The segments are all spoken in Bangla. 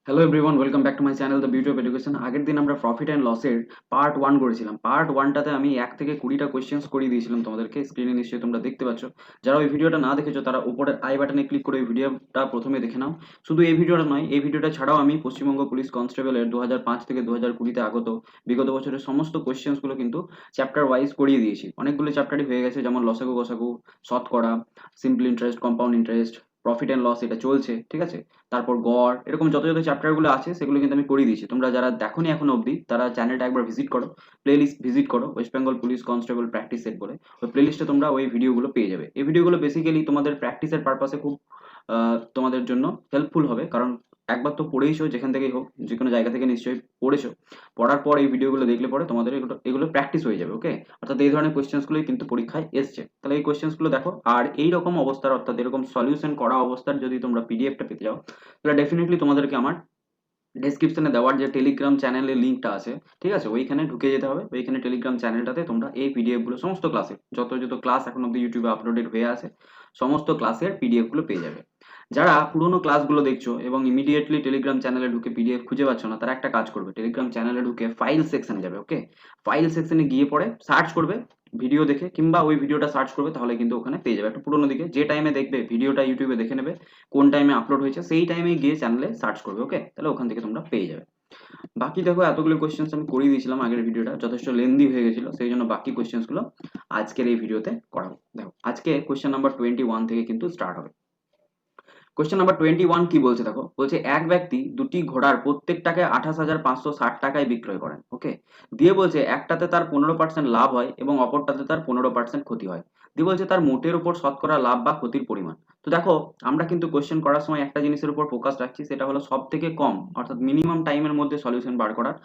Hello everyone, welcome back to my channel the beauty of education. আগের দিন আমরা প্রফিট অ্যান্ড লসের পার্ট 1 করেছিলাম। পার্ট 1টাতে আমি 1 থেকে 20টা কোয়েশ্চেন্স করিয়ে দিয়েছিলাম তোমাদেরকে। স্ক্রিনে নিশ্চয়ই তোমরা দেখতে পাচ্ছ। যারা ওই ভিডিওটা না দেখেছো তারা উপরের আই বাটনে ক্লিক করে ওই ভিডিওটা প্রথমে দেখে নাও। শুধু এই ভিডিওটা নয়, এই ভিডিওটা ছাড়াও আমি পশ্চিমবঙ্গ পুলিশ কনস্টেবলের 2005 থেকে 2020-তে আগত বিগত বছরের সমস্ত কোয়েশ্চেন্সগুলো কিন্তু চ্যাপ্টার ওয়াইজ করিয়ে দিয়েছি। অনেকগুলো চ্যাপ্টারই হয়ে গেছে, যেমন লসাগু গসাগু, শতকরা, simple interest, compound interest, profit and loss, এটা চলছে, ঠিক আছে। তারপর গড়, এরকম যত যত চ্যাপ্টারগুলো আছে সেগুলো কিন্তু আমি করে দিয়েছি। তোমরা যারা দেখোনি এখনো অবধি তারা চ্যানেলটা একবার ভিজিট করো, প্লেলিস্ট ভিজিট করো, West Bengal police constable practice set বলে। ওই প্লেলিস্টে তোমরা ওই ভিডিওগুলো পেয়ে যাবে। এই ভিডিওগুলো বেসিক্যালি তোমাদের প্র্যাকটিসের পারপাসে খুব তোমাদের জন্য হেল্পফুল হবে, কারণ একবার তো পড়েইছো, যেখান থেকেই হোক, যে কোনো জায়গা থেকে নিশ্চয়ই পড়েছো। পড়ার পর এই ভিডিওগুলো দেখলে পরে তোমাদের এগুলো এগুলো প্র্যাকটিস হয়ে যাবে। ওকে, অর্থাৎ এই ধরনের কোয়েশ্চেন্সগুলোই কিন্তু পরীক্ষায় এসছে। তাহলে এই কোয়েশ্চেন্সগুলো দেখো, আর এই রকম অবস্থার, অর্থাৎ এরকম সলিউশন করা অবস্থার যদি তোমরা পিডিএফটা পেতে যাও, তাহলে ডেফিনেটলি তোমাদেরকে আমার ডেসক্রিপশনে দেওয়ার যে টেলিগ্রাম চ্যানেলের লিঙ্কটা আছে, ঠিক আছে, ওইখানে ঢুকে যেতে হবে। ওইখানে টেলিগ্রাম চ্যানেলটাতে তোমরা এই পিডিএফ গুলো, সমস্ত ক্লাসে যত যত ক্লাস এখন অব্দি ইউটিউবে আপলোডেড হয়ে আছে, সমস্ত ক্লাসের পিডিএফ গুলো পেয়ে যাবে। যারা পুরোনো ক্লাসগুলো দেখছো এবং ইমিডিয়েটলি টেলিগ্রাম চ্যানেলে ঢুকে পিডিএফ খুঁজে পাচ্ছ না, তারা একটা কাজ করবে, টেলিগ্রাম চ্যানেলে ঢুকে ফাইল সেকশনে যাবে। ওকে, ফাইল সেকশনে গিয়ে পরে সার্চ করবে ভিডিও দেখে, কিংবা ওই ভিডিওটা সার্চ করবে, তাহলে কিন্তু ওখানে পেয়ে যাবে। একটু পুরোনো দিকে যে টাইমে দেখবে ভিডিওটা ইউটিউবে দেখে নেবে কোন টাইমে আপলোড হয়েছে, সেই টাইমে গিয়ে চ্যানেলে সার্চ করবে। ওকে, তাহলে ওখান থেকে তোমরা পেয়ে যাবে। বাকি দেখো, এতগুলো কোয়েশ্চেন্স আমি করিয়ে দিয়েছিলাম। আগের ভিডিওটা যথেষ্ট লেন্দি হয়ে গেছিল, সেই জন্য বাকি কোয়েশ্চেন্স গুলো আজকের এই ভিডিওতে করাবো। দেখো, আজকে কোয়েশ্চেন নাম্বার 21 থেকে কিন্তু স্টার্ট হবে। কোয়েশ্চেন নাম্বার 21 কি বলছে দেখো, বলছে এক ব্যক্তি দুটি ঘোড়ার প্রত্যেকটাকে 28,560 টাকায় বিক্রয় করেন। ওকে, দিয়ে বলছে একটাতে তার 15% লাভ হয় এবং অপরটাতে তার 15% ক্ষতি হয়। দিয়ে বলছে তার মোটের উপর শতকরা লাভ বা ক্ষতির পরিমাণ। তো দেখো, আমরা কিন্তু কোয়েশ্চেন করার সময় একটা জিনিসের উপর ফোকাস রাখছি, সেটা হলো সব থেকে কম, অর্থাৎ মিনিমাম টাইমের মধ্যে সলিউশন বার করার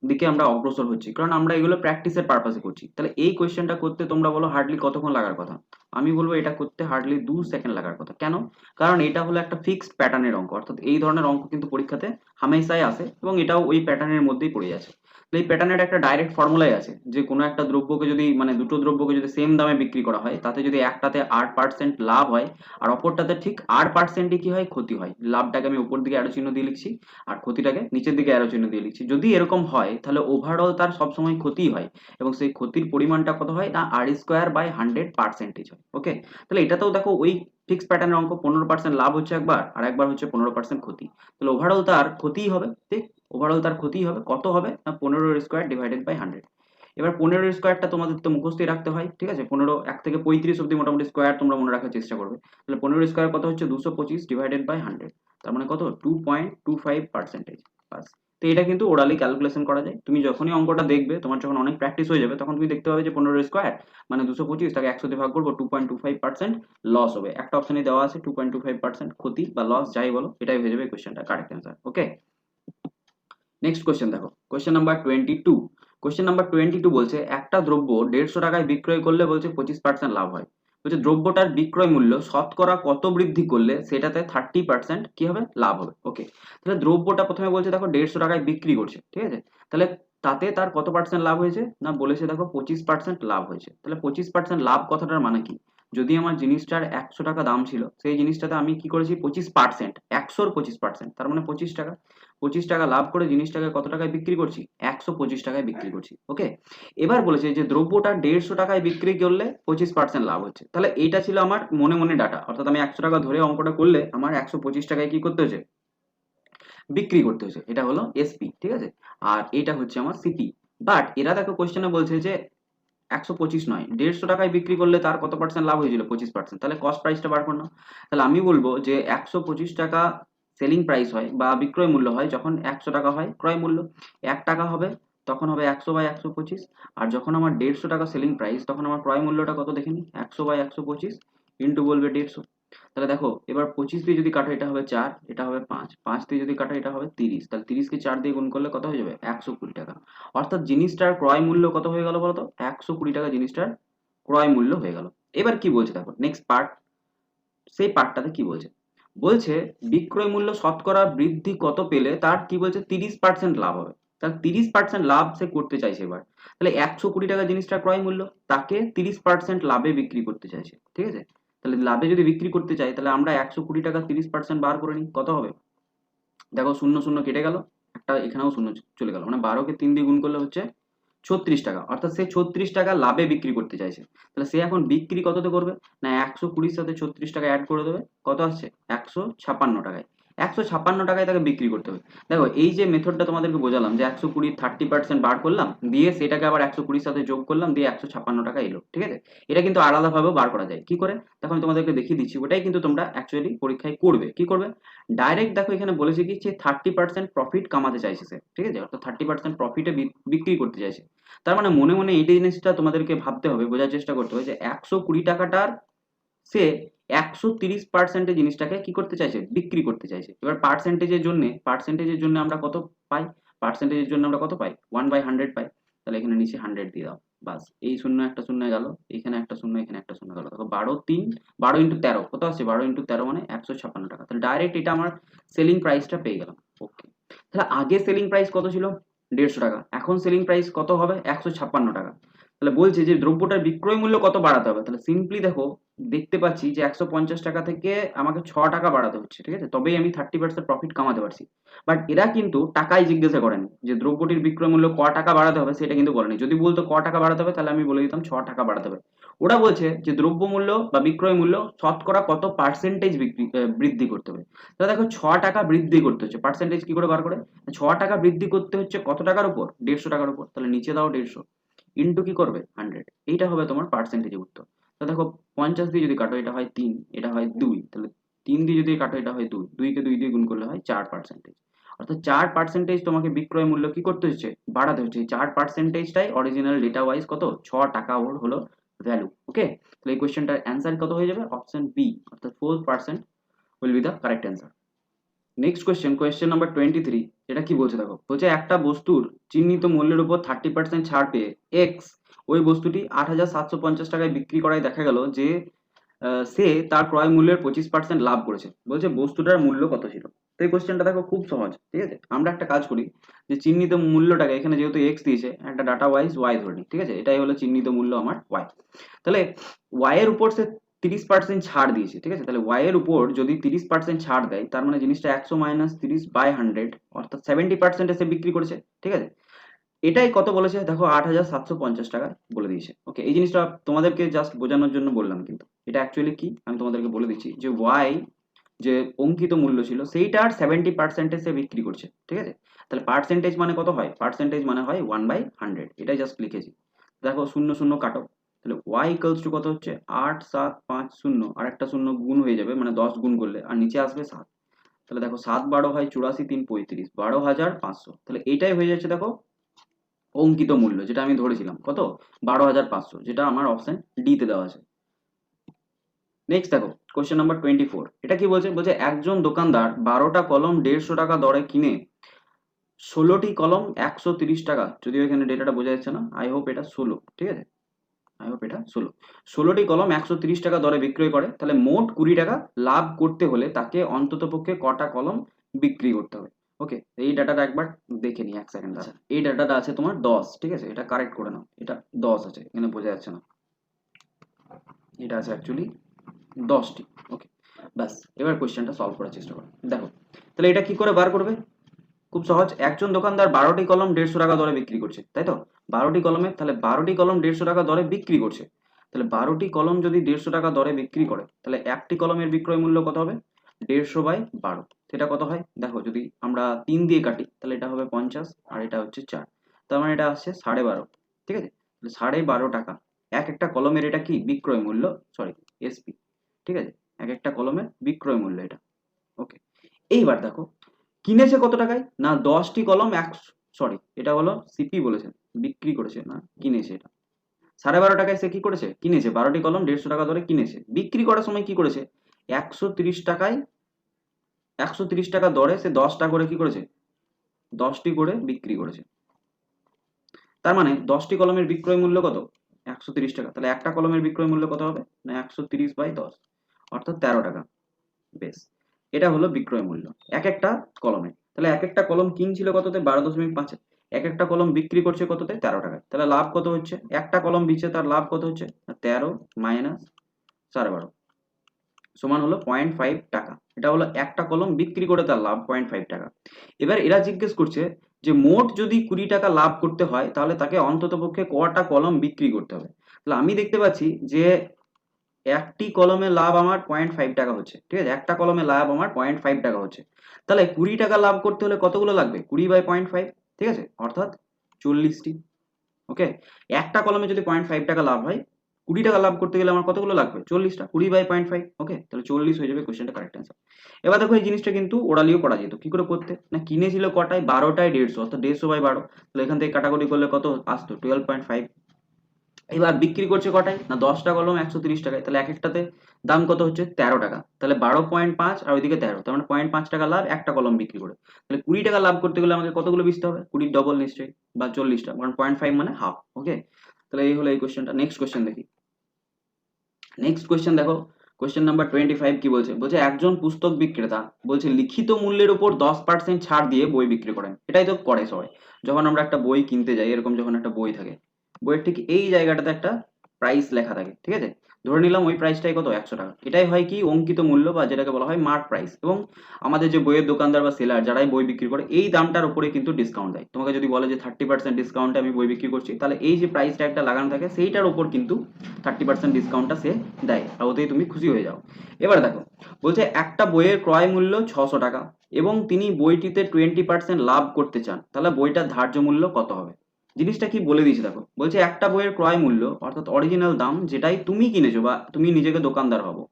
দিকে আমরা অগ্রসর হচ্ছি, কারণ আমরা এগুলো প্র্যাকটিসের পারপাসে করছি। তাহলে এই কোয়েশ্চেনটা করতে তোমরা বলো হার্ডলি কতক্ষণ লাগার কথা? আমি বলবো এটা করতে হার্ডলি 2 সেকেন্ড লাগার কথা। কেন? কারণ এটা হলো একটা ফিক্সড প্যাটার্নের অঙ্ক, অর্থাৎ এই ধরনের অঙ্ক কিন্তু পরীক্ষাতে হামেশাই আসে এবং এটাও ওই প্যাটার্নের মধ্যেই পড়ে যাচ্ছে। তো এই প্যাটার্নের একটা ডাইরেক্ট ফর্মুলাই আছে, যে কোনো একটা দ্রব্যকে যদি, মানে দুটো দ্রব্যকে যদি সেম দামে বিক্রি করা হয়, তাতে যদি একটাতে 8% লাভ হয় আর অপরটাতে ঠিক 8%ই কি হয়, ক্ষতি হয়। লাভটাকে আমি উপর দিকে অ্যারো চিহ্ন দিয়ে লিখছি, আর ক্ষতিটাকে নিচের দিকে অ্যারো চিহ্ন দিয়ে লিখছি। যদি এরকম হয় তাহলে ওভারঅল তার সবসময় ক্ষতি হয়, এবং সেই ক্ষতির পরিমাণটা কত হয় না, r²/100% হয়। ওকে, তাহলে এটাতেও দেখো ওই ফিক্স প্যাটার্নের অঙ্ক, 15% লাভ হচ্ছে একবার, আর একবার হচ্ছে 15% ক্ষতি। তাহলে ওভারঅল তার ক্ষতিই হবে, ঠিক। ওভারঅল তার ক্ষতিই হবে, কত হবে না, 15² / 100। এবার 15 স্কোয়ারটা তোমাদের তো মুখস্থই রাখতে হয়, ঠিক আছে। 15, 1 থেকে 35 অব্দি মোটামুটি স্কোয়ার তোমরা মনে রাখার চেষ্টা করবে। তাহলে 15 স্কোয়ার কত হচ্ছে, 225 / 100, তার মানে কত, 2.25%। বাস। তো এটা কিন্তু ওরালি ক্যালকুলেশন করা যায়। তুমি যখনই অঙ্কটা দেখবে, তোমার যখন অনেক প্র্যাকটিস হয়ে যাবে, তখন তুমি দেখতে পাবে যে 15 স্কোয়ার মানে 225, তাকে 100 দিয়ে ভাগ করবো, 2.25% লস হবে। একটা অপশনে দেওয়া আছে 2.25% ক্ষতি বা লস, যাই বলো, এটাই হয়ে যাবে কোয়েশ্চেনটা কারেক্ট অ্যান্সার। ওকে, নেক্সট কোয়েশ্চেন দেখো, কোয়েশ্চেন নাম্বার 22। কোয়েশ্চেন নাম্বার 22 বলছে একটা দ্রব্য 150 টাকায় বিক্রয় করলে বলছে 25% লাভ হয়। বলছে দ্রব্যটার বিক্রয় মূল্য শতকরা কত বৃদ্ধি করলে সেটাতে 30% কি হবে, লাভ হবে। ওকে, তাহলে দ্রব্যটা প্রথমে বলছে দেখো 150 টাকায় বিক্রি করছে, ঠিক আছে। তাহলে তাতে তার কত পার্সেন্ট লাভ হয়েছে না, বলেছে দেখো 25% লাভ হয়েছে। তাহলে 25% লাভ কথাটার মানে কি, যদি আমার জিনিসটার 100 টাকা দাম ছিল, সেই জিনিসটাতে আমি কি করেছি 25%, 100-র 25%, তার মানে 25 টাকা। 25 টাকা লাভ করে জিনিসটাকে কত টাকায় বিক্রি করছি, 125 টাকায় বিক্রি করছি। ওকে, এবার বলেছে যে দ্রব্যটা 150 টাকায় বিক্রি করলে 25% লাভ হচ্ছে। তাহলে এইটা ছিল আমার মনে মনে ডাটা, অর্থাৎ আমি 100 টাকা ধরে অঙ্কটা করলে আমার 125 টাকায় কি করতে হচ্ছে, বিক্রি করতে হচ্ছে। এটা হলো এসপি, ঠিক আছে। আর এটা হচ্ছে আমার সিপি। বাট এরা দেখো কোশ্চেনে বলছে যে 125 নয়, 150 টাকায় বিক্রি করলে তার কত পার্সেন্ট লাভ হয়েছিল, 25%। তাহলে কস্ট প্রাইসটা বার করো না। তাহলে আমি বলবো যে 125 টাকা সেলিং প্রাইস হয় বা বিক্রয় মূল্য হয় যখন 100 টাকা হয় ক্রয় মূল্য, 1 টাকা হবে তখন হবে 100/125। আর যখন আমার 150 টাকা সেলিং প্রাইস, তখন আমার ক্রয় মূল্যটা কত দেখে নি, 100/125 ইন্টু বলবে 150। তাহলে দেখো, এবার 25 দিয়ে যদি কাটো এটা হবে 4, এটা হবে 5, 5 দিয়ে যদি কাটো এটা হবে 30। তাহলে 30-কে 4 দিয়ে গুণ করলে কত হয়ে যাবে, 120 টাকা। অর্থাৎ জিনিসটার ক্রয় মূল্য কত হয়ে গেল বলতো, 120 টাকা জিনিসটার ক্রয় মূল্য হয়ে গেল। এবার কি বলছে দেখো, নেক্সট পার্ট, সেই পার্টটাতে কি বলছে, বলছে বিক্রয় মূল্য শতকরা বৃদ্ধি কত পেলে তার কি বলছে 30% লাভ হবে। তাহলে 30% লাভ সে করতে চাইছে এবার। তাহলে 120 টাকা জিনিসটার ক্রয় মূল্য, তাকে 30% লাভে বিক্রি করতে চাইছে, ঠিক আছে। তাহলে লাভে যদি বিক্রি করতে চাই, তাহলে আমরা 120 টাকা 30% বার করে নিই, কত হবে, দেখো শূন্য শূন্য কেটে গেল, একটা এখানেও শূন্য চলে গেল, মানে 12কে 3 দিয়ে গুণ করলে হচ্ছে 36 টাকা, অর্থাৎ সে 36 টাকা লাভে বিক্রি করতে চাইছে। তাহলে সে এখন বিক্রি কততে করবে, না 120-র সাথে 36 টাকা অ্যাড করে দেবে, কত আসছে 156 টাকায়। 156 টাকায় তাকে বিক্রি করতে হবে। দেখো এই যে মেথডটা তোমাদেরকে বোঝালাম যে 120 30% বার করলাম, দিয়ে সেটাকে আবার 120-র সাথে যোগ করলাম, দিয়ে 156 টাকা এলো, ঠিক আছে। এটা কিন্তু আলাদাভাবেও বার করা যায়, কি করে দেখো আমি তোমাদেরকে দেখিয়ে দিচ্ছি, ওটাই কিন্তু তোমরা অ্যাকচুয়ালি পরীক্ষায় করবে। কি করবে, ডাইরেক্ট দেখো এখানে বলেছে কি যে 30% প্রফিট কামাতে চাইছে সে, ঠিক আছে, অর্থাৎ 30% প্রফিটে বিক্রি করতে চাইছে। তার মানে মনে মনে এই জিনিসটা তোমাদেরকে ভাবতে হবে, বোঝার চেষ্টা করতে হবে যে 120 টাকাটার সে 130% জিনিসটাকে কি করতে চাইছে, বিক্রি করতে চাইছে। এবার পার্সেন্টেজের জন্য আমরা কত পাই, পার্সেন্টেজের জন্য আমরা কত পাই, 1/100 পাই। তাহলে এখানে নিচে 100 দিয়ে দাও, বাস। এই শূন্য একটা শূন্য গেল, এখানে একটা শূন্য, এখানে একটা শূন্য গেল, দেখো 12 × 13 কত আছে, 12 × 13 মানে 156 টাকা। তাহলে ডাইরেক্ট এটা আমার সেলিং প্রাইসটা পেয়ে গেলাম। ওকে, তাহলে আগে সেলিং প্রাইস কত ছিল, 150 টাকা, এখন সেলিং প্রাইস কত হবে, 156 টাকা। তাহলে বলছে যে দ্রব্যটার বিক্রয় মূল্য কত বাড়াতে হবে, তাহলে সিম্পলি দেখো দেখতে পাচ্ছি যে 150 টাকা থেকে আমাকে 6 টাকা বাড়াতে হচ্ছে, ঠিক আছে, তবেই আমি 30% প্রফিট কামাতে পারছি। বাট এরা কিন্তু টাকাই জিজ্ঞাসা করেনি, যে দ্রব্যটির বিক্রয় মূল্য ক টাকা বাড়াতে হবে সেটা কিন্তু বলেনি। যদি বলতো ক টাকা বাড়াতে হবে তাহলে আমি বলে দিতাম 6 টাকা বাড়াতে হবে। ওরা বলছে যে দ্রব্য মূল্য বা বিক্রয় মূল্য শতকরা কত পার্সেন্টেজ বৃদ্ধি করতে হবে। তাহলে দেখো 6 টাকা বৃদ্ধি করতে হচ্ছে, পার্সেন্টেজ কি করে বার করে, 6 টাকা বৃদ্ধি করতে হচ্ছে কত টাকার উপর, 150 টাকার উপর। তাহলে নিচে দাও 150 ইন্টু কি করবে 100, এইটা হবে তোমার পার্সেন্টেজের উত্তর। তো দেখো 50 দিয়ে যদি কাটো এটা হয় 3, এটা হয় 2, তাহলে 3 দিয়ে যদি কাটো এটা হয় 2, 2 কে 2 দিয়ে গুণ করলে হয় 4%। অর্থাৎ 4% তোমাকে বিক্রয় মূল্য কি করতে হচ্ছে, বাড়াতে হচ্ছে। এই 4%টাই অরিজিনাল ডেটা ওয়াইজ কত, 6 টাকা ওর হলো ভ্যালু। ওকে, তাহলে এই কোয়েশ্চেনটার অ্যান্সার কত হয়ে যাবে, অপশন বি, অর্থাৎ 4% will be the correct answer. Next question number 23। এটা কি বলছে দেখো, বলছে একটা বস্তুর চিহ্নিত মূল্যের উপর 30% ছাড় পেয়ে এক্স ওই বস্তুটি 8,750 টাকায় বিক্রি করায় দেখা গেল যে সে তার ক্রয় মূল্যের 25% লাভ করেছে। বলছে বস্তুটার মূল্য কত ছিল। তো এই কোয়েশ্চেনটা দেখো খুব সহজ, ঠিক আছে। আমরা একটা কাজ করি, যে চিহ্নিত মূল্যটাকে এখানে যেহেতু এক্স দিয়েছে, একটা ডাটা ওয়াইজ ওয়াই ধরে নিই, ঠিক আছে, এটাই হলো চিহ্নিত মূল্য আমার ওয়াই। তাহলে ওয়াই এর উপর সে 30% ছাড় দিয়েছে, ঠিক আছে। তাহলে ওয়াই এর উপর যদি 30% ছাড় দেয়, তার মানে জিনিসটা 100 - 30/100, অর্থাৎ 70% সে বিক্রি করেছে, ঠিক আছে। এটাই কত বলেছে দেখো, 8,750 টাকায় বলে দিয়েছে। ওকে, এই জিনিসটা তোমাদেরকে জাস্ট বোঝানোর জন্য বললাম, কিন্তু এটা অ্যাকচুয়ালি কি আমি তোমাদেরকে বলে দিচ্ছি, যে ওয়াই যে অঙ্কিত মূল্য ছিল সেইটার 70% সে বিক্রি করছে, ঠিক আছে। তাহলে পার্সেন্টেজ মানে কত হয়, পার্সেন্টেজ মানে হয় 1/100, এটাই জাস্ট লিখেছি। দেখো শূন্য শূন্য কাটো, তাহলে ওয়াই ইকুয়ালস টু কত হচ্ছে, 8,750, আর একটা শূন্য গুণ হয়ে যাবে, মানে 10 গুণ করলে, আর নিচে আসবে 7। তাহলে দেখো 7 × 12 হয় 84, 3 35, 12,500। তাহলে এইটাই হয়ে যাচ্ছে দেখো অঙ্কিত মূল্য, যেটা আমি ধরেছিলাম কত, 12,500, যেটা আমার অপশন ডি তে দেওয়া আছে। নেক্সট দেখো কোশ্চেন নাম্বার 24। এটা কি বলছে, বলছে একজন দোকানদার 12টা কলম 150 টাকা দরে কিনে 16টি কলম 130 টাকা, যদিও এখানে ডেটাটা বোঝা যাচ্ছে না, আই হোপ এটা 16, ঠিক আছে, আই হোপ এটা 16টি কলম 130 টাকা দরে বিক্রয় করে। তাহলে মোট 20 টাকা লাভ করতে হলে তাকে অন্ততপক্ষে কটা কলম বিক্রি করতে হবে। ওকে, এই ডাটাটা একবার দেখে নিই, এক সেকেন্ড। আচ্ছা, এই ডাটাটা আছে তোমার 10, ঠিক আছে, এটা কারেক্ট করে নাও, এটা 10 আছে, এখানে বোঝা যাচ্ছে না, এটা আছে অ্যাকচুয়ালি 10টি। ওকে, ব্যাস, এবার কোয়েশ্চেনটা সলভ করার চেষ্টা করো। দেখো তাহলে এটা কি করে বার করবে, খুব সহজ। একজন দোকানদার 12টি কলম 150 টাকা দরে বিক্রি করছে, তাই তো, 12টি কলমে, তাহলে 12টি কলম 150 টাকা দরে বিক্রি করছে। তাহলে 12টি কলম যদি 150 টাকা দরে বিক্রি করে, তাহলে একটি কলমের বিক্রয় মূল্য কত হবে, 150/12, সেটা কত হয় দেখো, যদি আমরা 3 দিয়ে কাটি তাহলে এটা হবে 50, আর এটা হচ্ছে 4, তার মানে এটা আসছে 12.5, ঠিক আছে। তাহলে 12.5 টাকা এক একটা কলমের, এটা কি বিক্রয় মূল্য, সরি এসপি, ঠিক আছে, এক একটা কলমের বিক্রয় মূল্য এটা। ওকে, এইবার দেখো কিনেছে কত টাকায়, না 10টি কলম সরি এটা হলো সিপি বলেছে, বিক্রি করেছে না কিনেছে, এটা 12.5 টাকায় সে কি করেছে, কিনেছে 12টি কলম 150 টাকা ধরে কিনেছে। বিক্রি করার সময় কি করেছে, 130 টাকায়, 130 টাকা দরে সে 10টা করে কি করেছে, 10টি করে বিক্রি করেছে। তার মানে 10টি কলমের বিক্রয় মূল্য কত, 130 টাকা। তাহলে একটা কলমের বিক্রয় মূল্য কত হবে, না 130/10, অর্থাৎ 13 টাকা। বেশ, এটা হলো বিক্রয় মূল্য এক একটা কলমে। তাহলে এক একটা কলম কিনছিল কততে, 12.5, এক একটা কলম বিক্রি করছে কততে, 13 টাকায়। তাহলে লাভ কত হচ্ছে, একটা কলম বিচে তার লাভ কত হচ্ছে, 13 - 12.5, সমান হলো 0.5 টাকা। এটা হলো একটা কলম বিক্রি করে তার লাভ 0.5 টাকা। এবার এরা জিজ্ঞেস করছে যে মোট যদি 20 টাকা লাভ করতে হয় তাহলে তাকে অন্ততপক্ষে কটা কলম বিক্রি করতে হবে। তাহলে আমি দেখতে পাচ্ছি যে একটি কলমে লাভ আমার 0.5 টাকা হচ্ছে, ঠিক আছে, একটা কলমে লাভ আমার 0.5 টাকা হচ্ছে। তাহলে 20 টাকা লাভ করতে হলে কতগুলো লাগবে? 20/0.5, ঠিক আছে, অর্থাৎ 40টি। ওকে, একটা কলমে যদি 0.5 টাকা লাভ হয়, 20 টাকা লাভ করতে গেলে আমার কতগুলো লাগবে? 40টা, 20/0.5। ওকে, তাহলে 40 হয়ে যাবে কোশ্চেনটা কারেক্ট অ্যান্সার। এবার দেখো এই জিনিসটা কিন্তু ওরালিও করা যেত। কি করে করতে? না, কিনেছিল কটায়? 12টায় 150, অর্থাৎ 150/12। তাহলে এখান থেকে কাটাকুটি করলে কত আসতো? 12.5। এবার বিক্রি করছে কটায়? না 10টা কলম 130 টাকায়। তাহলে এক একটাতে দাম কত হচ্ছে? 13 টাকা। তাহলে 12.5 আর ওইদিকে 13, তার মানে 0.5 টাকা লাভ একটা কলম বিক্রি করে। তাহলে 20 টাকা লাভ করতে গেলে আমাকে কতগুলো বেচতে হবে? 20 ডবল নিশ্চয়ই, বা 40টা, কারণ 0.5 মানে হাফ। ওকে, তাহলে এই হলো এই কোশ্চেনটা। নেক্সট কোশ্চেন দেখি। নেক্সট কোশ্চেন দেখো, কোশ্চেন নাম্বার 25 কি বলছে? বলছে একজন পুস্তক বিক্রেতা বলছে লিখিত মূল্যের উপর 10% ছাড় দিয়ে বই বিক্রি করেন। এটাই তো করে সবাই, যখন আমরা একটা বই কিনতে যাই, এরকম যখন একটা বই থাকে, বইয়ের ঠিক এই জায়গাটাতে একটা প্রাইস লেখা থাকে, ঠিক আছে, ধরে নিলাম ওই প্রাইসটাই কত? 100 টাকা। এটাই হয় কি অঙ্কিত মূল্য, বা যেটাকে বলা হয় মার্ক প্রাইস। এবং আমাদের যে বইয়ের দোকানদার বা সেলার যারাই বই বিক্রি করে এই দামটার উপরে কিন্তু ডিসকাউন্ট দেয়। তোমাকে যদি বলে যে 30% ডিসকাউন্টে আমি বই বিক্রি করছি, তাহলে এই যে প্রাইস ট্যাগটা লাগানো থাকে সেইটার উপর কিন্তু 30% ডিসকাউন্টটা সে দেয়, আর ওতেই তুমি খুশি হয়ে যাও। এবার দেখো, বলছে একটা বইয়ের ক্রয় মূল্য 600 টাকা এবং তিনি বইটিতে 20% লাভ করতে চান, তাহলে বইটার ধার্য মূল্য কত হবে? জিনিসটা কি বলে দিয়েছে দেখো, বলছে একটা বইয়ের ক্রয় মূল্য অর্থাৎ অরিজিনাল দাম, যেটাই তুমি কিনেছো বা তুমি নিজেকে দোকানদার হবো,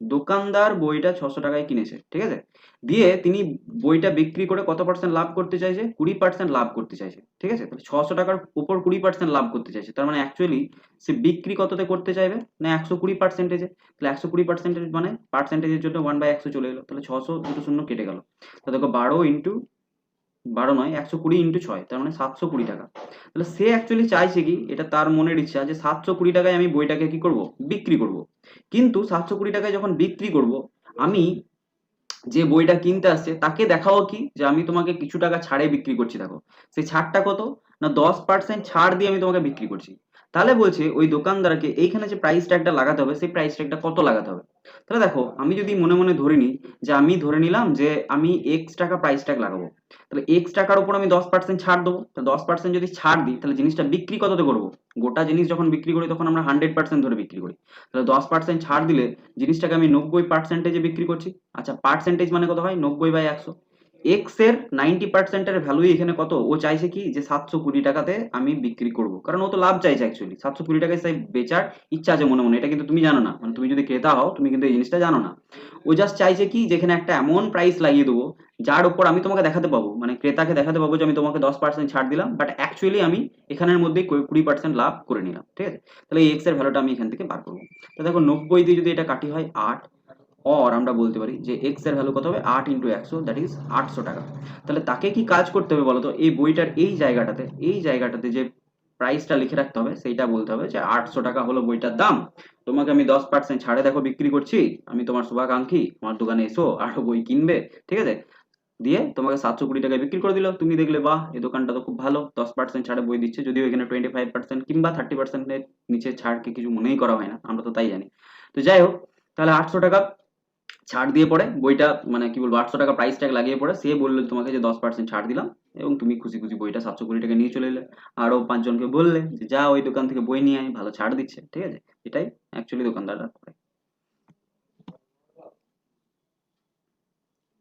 দোকানদার বইটা 600 টাকায় কিনেছে, ঠিক আছে, দিয়ে তিনি বইটা বিক্রি করে কত পার্সেন্ট লাভ করতে চাইছে? 20% লাভ করতে চাইছে, ঠিক আছে। তাহলে 600 টাকার উপর 20% লাভ করতে চাইছে, তার মানে অ্যাকচুয়ালি সে বিক্রি কততে করতে চাইবে? না 120%। তাহলে 120% মানে পার্সেন্টেজের জন্য 1/100 চলে এলো, তাহলে 600 দুটো শূন্য কেটে গেল। তো দেখো 12 ইন্টু 12 নয়, 120 ইন্টু 6, তার মানে 720 টাকা। তাহলে সে অ্যাকচুয়ালি চাইছে কি, এটা তার মনের ইচ্ছা যে 720 টাকায় আমি বইটাকে কি করব? বিক্রি করব। কিন্তু 720 টাকায় যখন বিক্রি করব, আমি যে বইটা কিনতে আসছে তাকে দেখাও কি যে আমি তোমাকে কিছু টাকা ছাড়ে বিক্রি করছি। দেখো সেই ছাড়টা কত? না 10% ছাড় দিয়ে আমি তোমাকে বিক্রি করছি। তাহলে বলছে ওই দোকানদারকে এইখানে যে প্রাইস ট্যাগটা লাগাতে হবে, সেই প্রাইস ট্যাগটা কত লাগাতে হবে? তাহলে দেখো আমি যদি মনে মনে ধরে নিই যে আমি ধরে নিলাম যে আমি এক্স টাকা প্রাইস ট্যাগ লাগাবো, তাহলে এক্স টাকার উপর আমি 10% ছাড় দেবো। তো 10% যদি ছাড় দিই তাহলে জিনিসটা বিক্রি কততে করবো? গোটা জিনিস যখন বিক্রি করি তখন আমরা 100% ধরে বিক্রি করি। তাহলে 10% ছাড় দিলে জিনিসটাকে আমি 90%-এ বিক্রি করছি। আচ্ছা, পার্সেন্টেজ মানে কত হয়? 90/100। এক্স এর 90%-এর ভ্যালুই এখানে কত? ও চাইছে কি যে 720 টাকাতে আমি বিক্রি করব, কারণ ও তো লাভ চাইছে। অ্যাকচুয়ালি 720 টাকায় সে বেচার ইচ্ছা আছে মনে মনে, এটা কিন্তু তুমি জানো না, মানে তুমি যদি ক্রেতা হও তুমি কিন্তু এই জিনিসটা জানো না। ও জাস্ট চাইছে কি যেখানে একটা এমন প্রাইস লাগিয়ে দেবো যার উপর আমি তোমাকে দেখাতে পাবো, মানে ক্রেতাকে দেখাতে পাবো যে আমি তোমাকে 10% ছাড় দিলাম, বাট অ্যাকচুয়ালি আমি এখানের মধ্যেই 20% লাভ করে নিলাম, ঠিক আছে। তাহলে এই এক্স এর ভ্যালুটা আমি এখান থেকে বার করবো। তো দেখো 90 দিয়ে যদি এটা কাটি হয় 8, অর আমরা বলতে পারি যে এক্স এর ভ্যালু কত হবে? 8 ইন্টু 100, দ্যাট ইজ 800 টাকা। তাহলে তাকে কি কাজ করতে হবে বলতো? এই বইটার এই জায়গাটাতে যে প্রাইসটা লিখে রাখতে হবে, সেইটা বলতে হবে যে 800 টাকা হলো বইটার দাম, তোমাকে আমি 10% ছাড়ে দেখো বিক্রি করছি, আমি তোমার শুভাকাঙ্ক্ষী, আমার দোকানে এসো আরো বই কিনবে, ঠিক আছে, দিয়ে তোমাকে 720 টাকায় বিক্রি করে দিল। তুমি দেখলে বাহ এই দোকানটা তো খুব ভালো, 10% ছাড়ে বই দিচ্ছে, যদিও এখানে 25% কিংবা 30%-এর নিচে ছাড়কে কিছু মনেই করা হয় না, আমরা তো তাই জানি। তো যাই হোক, তাহলে 800 টাকা ছাড় দিয়ে পড়ে বইটা, মানে কি বলবো, 800 টাকা প্রাইস ট্যাগ লাগিয়ে পড়ে সে বললো তোমাকে যে 10% ছাড় দিলাম, এবং তুমি খুশি খুশি বইটা 720 টাকা নিয়ে চলে এলে। আরো 5 জনকে বললে যে যা ওই দোকান থেকে বই নিয়ে আয়, ভালো ছাড় দিচ্ছে, ঠিক আছে। এটাই অ্যাকচুয়ালি দোকানদাররা করে।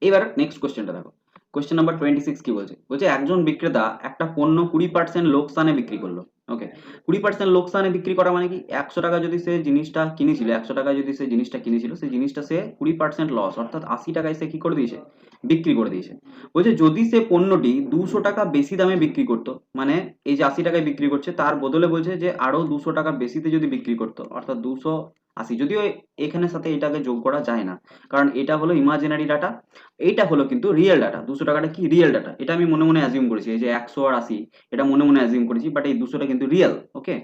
এবার নেক্সট কোশ্চেনটা দেখো, কোশ্চেন নাম্বার 26 কি বলছে? বলছে একজন বিক্রেতা একটা পণ্য 20% লোকসানে বিক্রি করলো। ওকে, 20% লোকসানে বিক্রি করা মানে কি? 100 টাকা যদি সে জিনিসটা কিনেছিল, 100 টাকা যদি সে জিনিসটা কিনেছিল, সেই জিনিসটা সে 20% লস, অর্থাৎ 80 টাকায় সে কি করে দিয়েছে? বিক্রি করে দিয়েছে। বলছে যদি সে পণ্যটি 200 টাকা বেশি দামে বিক্রি করতো, মানে এই যে 80 টাকায় বিক্রি করছে তার বদলে বলছে যে আরো 200 টাকা বেশিতে যদি বিক্রি করতো, অর্থাৎ 280, যদিও এখানের সাথে এটাকে যোগ করা যায় না, কারণ এটা হলো ইমাজিনারি ডাটা, এইটা হলো কিন্তু রিয়েল ডাটা। 200 টাকাটা কি? Real data. এটা আমি মনে মনে অ্যাজিউম করেছি, এই যে 100 আর 80 এটা মনে মনে অ্যাজিউম করেছি, বাট এই 200টা কিন্তু রিয়েল। ওকে,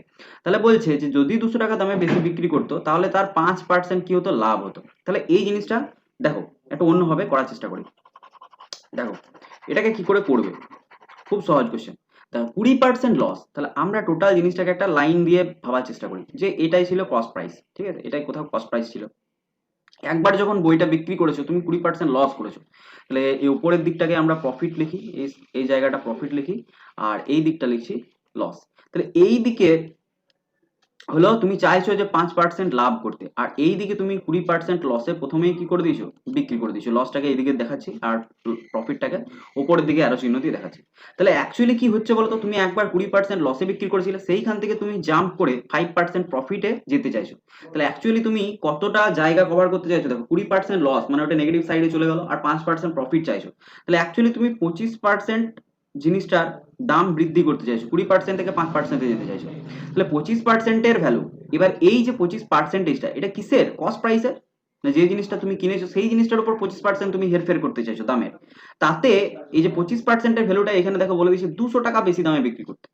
তাহলে বলছে যে যদি 200 টাকা দামে বেশি বিক্রি করতো তাহলে তার 5% কি হতো? লাভ হতো। তাহলে এই জিনিসটা দেখো একটু অন্যভাবে করার চেষ্টা করি। দেখো এটাকে কি করে করবে, খুব সহজ কোশ্চেন। দেখো 20% লস, তাহলে আমরা টোটাল জিনিসটাকে একটা লাইন দিয়ে ভাবার চেষ্টা করি যে এটাই ছিল কস্ট প্রাইস, ঠিক আছে, এটাই কোথাও কস্ট প্রাইস ছিল। একবার যখন বইটা বিক্রি করেছো তুমি 20% লস করেছো, তাহলে এই উপরের দিকটাকে আমরা প্রফিট লিখি, এই এই জায়গাটা প্রফিট লিখি, আর এই দিকটা লিখছি লস। তাহলে এই দিকে হলো তুমি চাইছো যে 5% লাভ করতে, আর এই দিকে তুমি 20% লসে প্রথমেই কি করে দিয়েছো, বিক্রি করে দিয়েছো। লসটাকে এইদিকে দেখাচ্ছি আর প্রফিটটাকে উপরের দিকে আরো চিহ্ন দিয়ে দেখাচ্ছি। তাহলে অ্যাকচুয়ালি কি হচ্ছে বলতো, তুমি একবার 20% লসে বিক্রি করেছিলে, সেইখান থেকে তুমি জাম্প করে 5% প্রফিটে যেতে চাইছো। তাহলে অ্যাকচুয়ালি তুমি কতটা জায়গা কভার করতে চাইছো, দেখো 20% লস মানে ওটা নেগেটিভ সাইডে চলে গেল, আর 5% প্রফিট চাইছো। তাহলে অ্যাকচুয়ালি তুমি 25% জিনিসটার দাম বৃদ্ধি করতে চাইছো, 20% থেকে 5% যেতে চাইছো। তাহলে 25%-এর ভ্যালু, এবার এই যে 25%টা এটা কিসের, কস্ট প্রাইসের, না যে জিনিসটা তুমি কিনেছো সেই জিনিসটার উপর 25% তুমি হেরফের করতে চাইছো দামের। তাতে এই যে 25%-এর ভ্যালুটা এখানে দেখো বলে দিয়েছে 200 টাকা বেশি দামে বিক্রি করতে।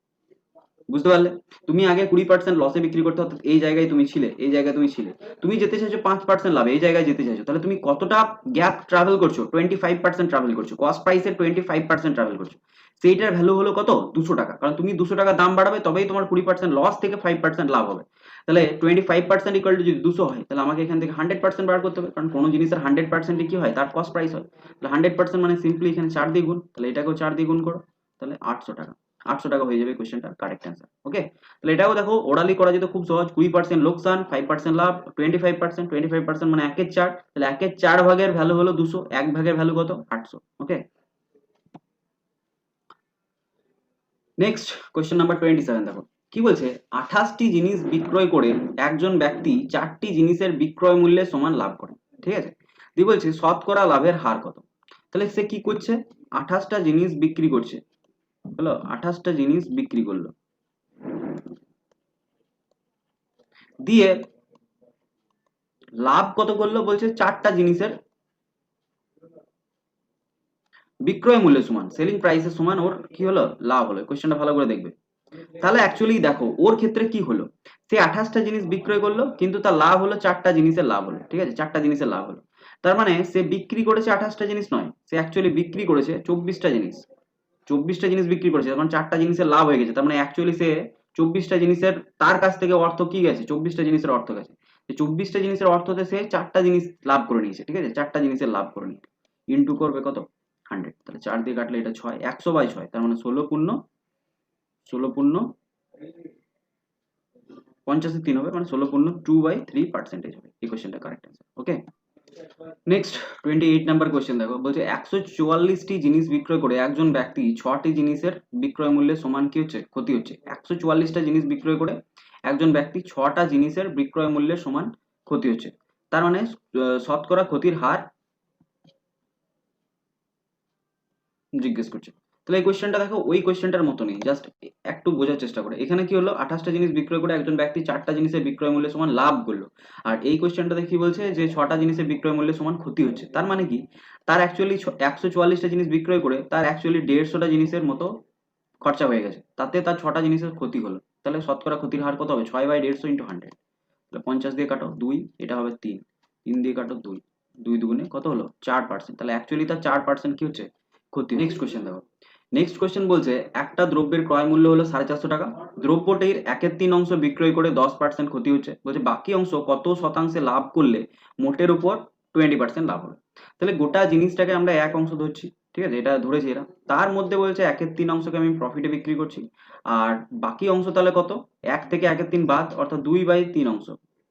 বুঝতে পারলে? তুমি আগে 20% লসে বিক্রি করতে, অর্থাৎ এই জায়গায় তুমি ছিলে, এই জায়গায় তুমি ছিলে, তুমি যেতে চাইছো 5% লাভে, এই জায়গায় যেতে চাইছো। তাহলে তুমি কতটা গ্যাপ ট্রাভেল করছো, 25% ট্রাভেল করছো, কস্ট প্রাইসের 25% ট্রাভেল করছো। সেইটার ভ্যালু হলো কত, 200 টাকা। কারণ তুমি 200 টাকা দাম বাড়াবে তবেই তোমার 20% লস থেকে 5% লাভ হবে। তাহলে 25% ইকুয়াল টু যদি 200 হয়, তাহলে আমাকে এখান থেকে 100% বার করতে হবে, কারণ কোনো জিনিসের 100% কি হয়, তার কস্ট প্রাইস হয়। তাহলে 100% মানে সিম্পলি এখানে 4 দিয়ে গুণ, তাহলে এটাকেও 4 দিয়ে গুণ করো, তাহলে 800 টাকা। 800 টাকা হয়ে যাবে কোশ্চেনটার কারেক্ট অ্যান্সার। ওকে, তাহলে এটাও দেখো ওরালি করা যেত খুব সহজ। 20% লোকসান, 5% লাভ, 25% মানে 1/4। তাহলে 1/4 ভাগের ভ্যালু হলো 200, 1 ভাগের ভ্যালু কত, 800। ওকে, নেক্সট কোশ্চেন নাম্বার 27 দেখো কি বলছে, 28টি জিনিস বিক্রয় করে একজন ব্যক্তি 4টি জিনিসের বিক্রয় মূল্যের সমান লাভ করে। ঠিক আছে, দিয়ে বলছে শতকরা লাভের হার কত। তাহলে সে কি করছে, 28টা জিনিস বিক্রি করছে, হলো 28টা জিনিস বিক্রি করলো, দিয়ে লাভ কত করলো, বলছে 4টা জিনিসের বিক্রয় মূল্যের সমান, সেলিং প্রাইসের সমান ওর কি হলো, লাভ হলো। কোশ্চেনটা ভালো করে দেখবে। তাহলে অ্যাকচুয়ালি দেখো ওর ক্ষেত্রে কি হলো, সে 28টা জিনিস বিক্রয় করলো কিন্তু তার লাভ হলো 4টা জিনিসের লাভ হলো। ঠিক আছে, 4টা জিনিসের লাভ হলো। তার মানে সে বিক্রি করেছে 28টা জিনিস নয়, সে অ্যাকচুয়ালি বিক্রি করেছে 24টা জিনিস। 24টা জিনিস বিক্রি করেছে, তখন 4টা জিনিসের লাভ হয়ে গেছে। তার মানে অ্যাকচুয়ালি সে 24টা জিনিসের, তার কাছ থেকে অর্থ কি গেছে, 24টা জিনিসের অর্থ গেছে। 24টা জিনিসের অর্থতে সে 4টা জিনিস লাভ করে নিয়েছে। ঠিক আছে, 4টা জিনিসের লাভ করে নিয়েছে, ইন্টু করবে কত, 100। তাহলে 4 দিয়ে কাটলে এটা 6, 100/6, তার মানে 16 পূর্ণ 50-3 হবে, মানে 16 পূর্ণ 2/3% হবে। এই কোশ্চেনটা কারেক্ট অ্যান্সার। ওকে, নেক্সট 28 নাম্বার কোশ্চেন দেখো, বলছে 144টি জিনিস বিক্রয় করে একজন ব্যক্তি 6টি জিনিসের বিক্রয় মূল্যের সমান কি হচ্ছে, ক্ষতি হচ্ছে। 144টা জিনিস বিক্রয় করে একজন ব্যক্তি 6টা জিনিসের বিক্রয় মূল্যের সমান ক্ষতি হচ্ছে। তার মানে শতকরা ক্ষতির হার জিজ্ঞেস করছে। তাহলে এই কোশ্চেনটা দেখো ওই কোশ্চেনটার মতো নেই, জাস্ট একটু বোঝার চেষ্টা করে। এখানে কি হলো, 28টা জিনিস বিক্রয় করে একজন ব্যক্তি 4টা জিনিসের বিক্রয় মূল্যের সমান লাভ করলো, আর এই কোশ্চেনটাতে কি বলছে যে 6টা জিনিসের বিক্রয় মূল্যের সমান ক্ষতি হচ্ছে। তার মানে কি, তার অ্যাকচুয়ালি 144টা জিনিস বিক্রয় করে তার অ্যাকচুয়ালি 150টা জিনিসের মতো খরচা হয়ে গেছে, তাতে তার 6টা জিনিসের ক্ষতি হলো। তাহলে শতকরা ক্ষতির হার কত হবে, 6/150 ইন্টু 100। তাহলে 50 দিয়ে কাটো 2, এটা হবে 3, 3 দিয়ে কাটো 2, 2 দুগুণে কত হলো, 4%। তাহলে অ্যাকচুয়ালি তার 4% কি হচ্ছে, ক্ষতি। নেক্সট কোশ্চেন দেখো, নেক্সট কোশ্চেন বলছে একটা দ্রব্যের ক্রয় মূল্য হলো 450 টাকা, দ্রব্যটির 1/3 অংশ বিক্রয় করে 10% ক্ষতি হচ্ছে। বলছে বাকি অংশ কত শতাংশে লাভ করলে মোটের উপর 20% লাভ হবে। তাহলে গোটা জিনিসটাকে আমরা এক অংশ ধরছি, ঠিক আছে, এটা ধরেছি এরা। তার মধ্যে বলছে 1/3 অংশকে আমি প্রফিটে বিক্রি করছি, আর বাকি অংশ তাহলে কত, 1 থেকে 1/3 বাদ, অর্থাৎ 2/3 অংশ।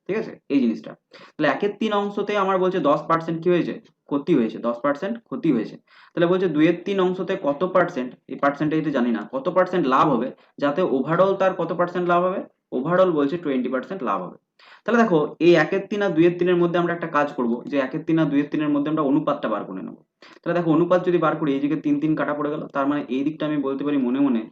ঠিক আছে, এই জিনিসটা। তাহলে 1/3 অংশতে আমার বলছে 10% কি হয়েছে, ক্ষতি হয়েছে, 10% ক্ষতি হয়েছে। তাহলে বলছে 2/3 অংশতে কত পার্সেন্ট, এই পার্সেন্টেজ জানি না, কত পার্সেন্ট লাভ হবে, যাতে ওভারঅল তার কত পার্সেন্ট লাভ হবে, ওভারঅল বলছে 20% লাভ হবে। তাহলে দেখো এই 1/3 আর 2/3 মধ্যে আমরা একটা কাজ করব, যে 1/3 আর 2/3 মধ্যে আমরা অনুপাতটা বার করে নেবো। তাহলে দেখো অনুপাত যদি বার করি, এই দিকে 3 3 কাটা পড়ে গেল, তার মানে এই দিকটা আমি বলতে পারি মনে মনে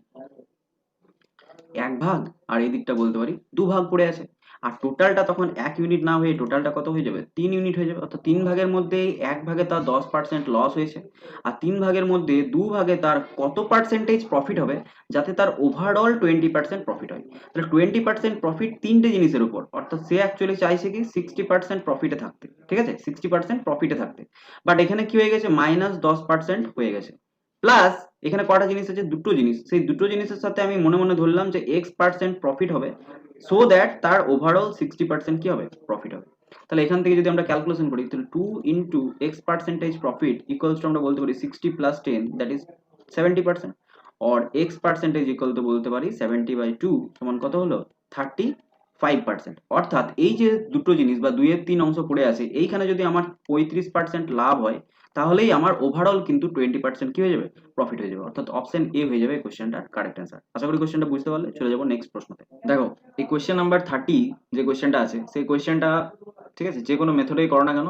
1 ভাগ, আর এই দিকটা বলতে পারি 2 ভাগ পড়ে আছে। আর টোটালটা তখন 1 ইউনিট না হয়ে টোটালটা কত হয়ে যাবে, 3 ইউনিট হয়ে যাবে। অর্থাৎ 3 ভাগের মধ্যে 1 ভাগে তার 10% লস হয়েছে, আর 3 ভাগের মধ্যে 2 ভাগে তার কত পার্সেন্টেজ প্রফিট হবে, যাতে তার ওভারঅল 20% প্রফিট হয়। তাহলে 20% প্রফিট 3টে জিনিসের উপর, অর্থাৎ সে অ্যাকচুয়ালি চাইছে কি 60% প্রফিটে থাকতে। ঠিক আছে, 60% প্রফিটে থাকতে, বাট এখানে কি হয়ে গেছে, -10% হয়ে গেছে। প্লাস এখানে কটা জিনিস আছে, দুটো জিনিস, সেই দুটো জিনিসের সাথে আমি মনে মনে ধরলাম যে X% প্রফিট হবে, সো দ্যাট তার ওভারঅল 60% কি হবে, প্রফিট হবে। তাহলে এখান থেকে যদি আমরা ক্যালকুলেশন করি তাহলে 2 into x percentage profit equals to আমরা বলতে পারি 60 প্লাস 10 দ্যাট ইজ 70%, और x পার্সেন্টেজ ইকুয়াল টু বলতে পারি 70/2 সমান কত হলো 35%। অর্থাৎ এই যে দুটো জিনিস বা 2-এর 3 অংশ পড়ে আছে, এইখানে যদি আমার 35% লাভ হয় তাহলেই আমার ওভারঅল কিন্তু 20% কি হয়ে যাবে, প্রফিট হয়ে যাবে। অর্থাৎ অপশন এ হয়ে যাবে কোশ্চেনটার কারেক্ট অ্যান্সার। আশা করি কোশ্চেনটা বুঝতে পারলে। চলে যাবো নেক্সট প্রশ্নতে। দেখো এই কোশ্চেন নাম্বার 30 যে কোশ্চেনটা আছে সেই কোশ্চেনটা ঠিক আছে যে কোনো মেথডেই করো না কেন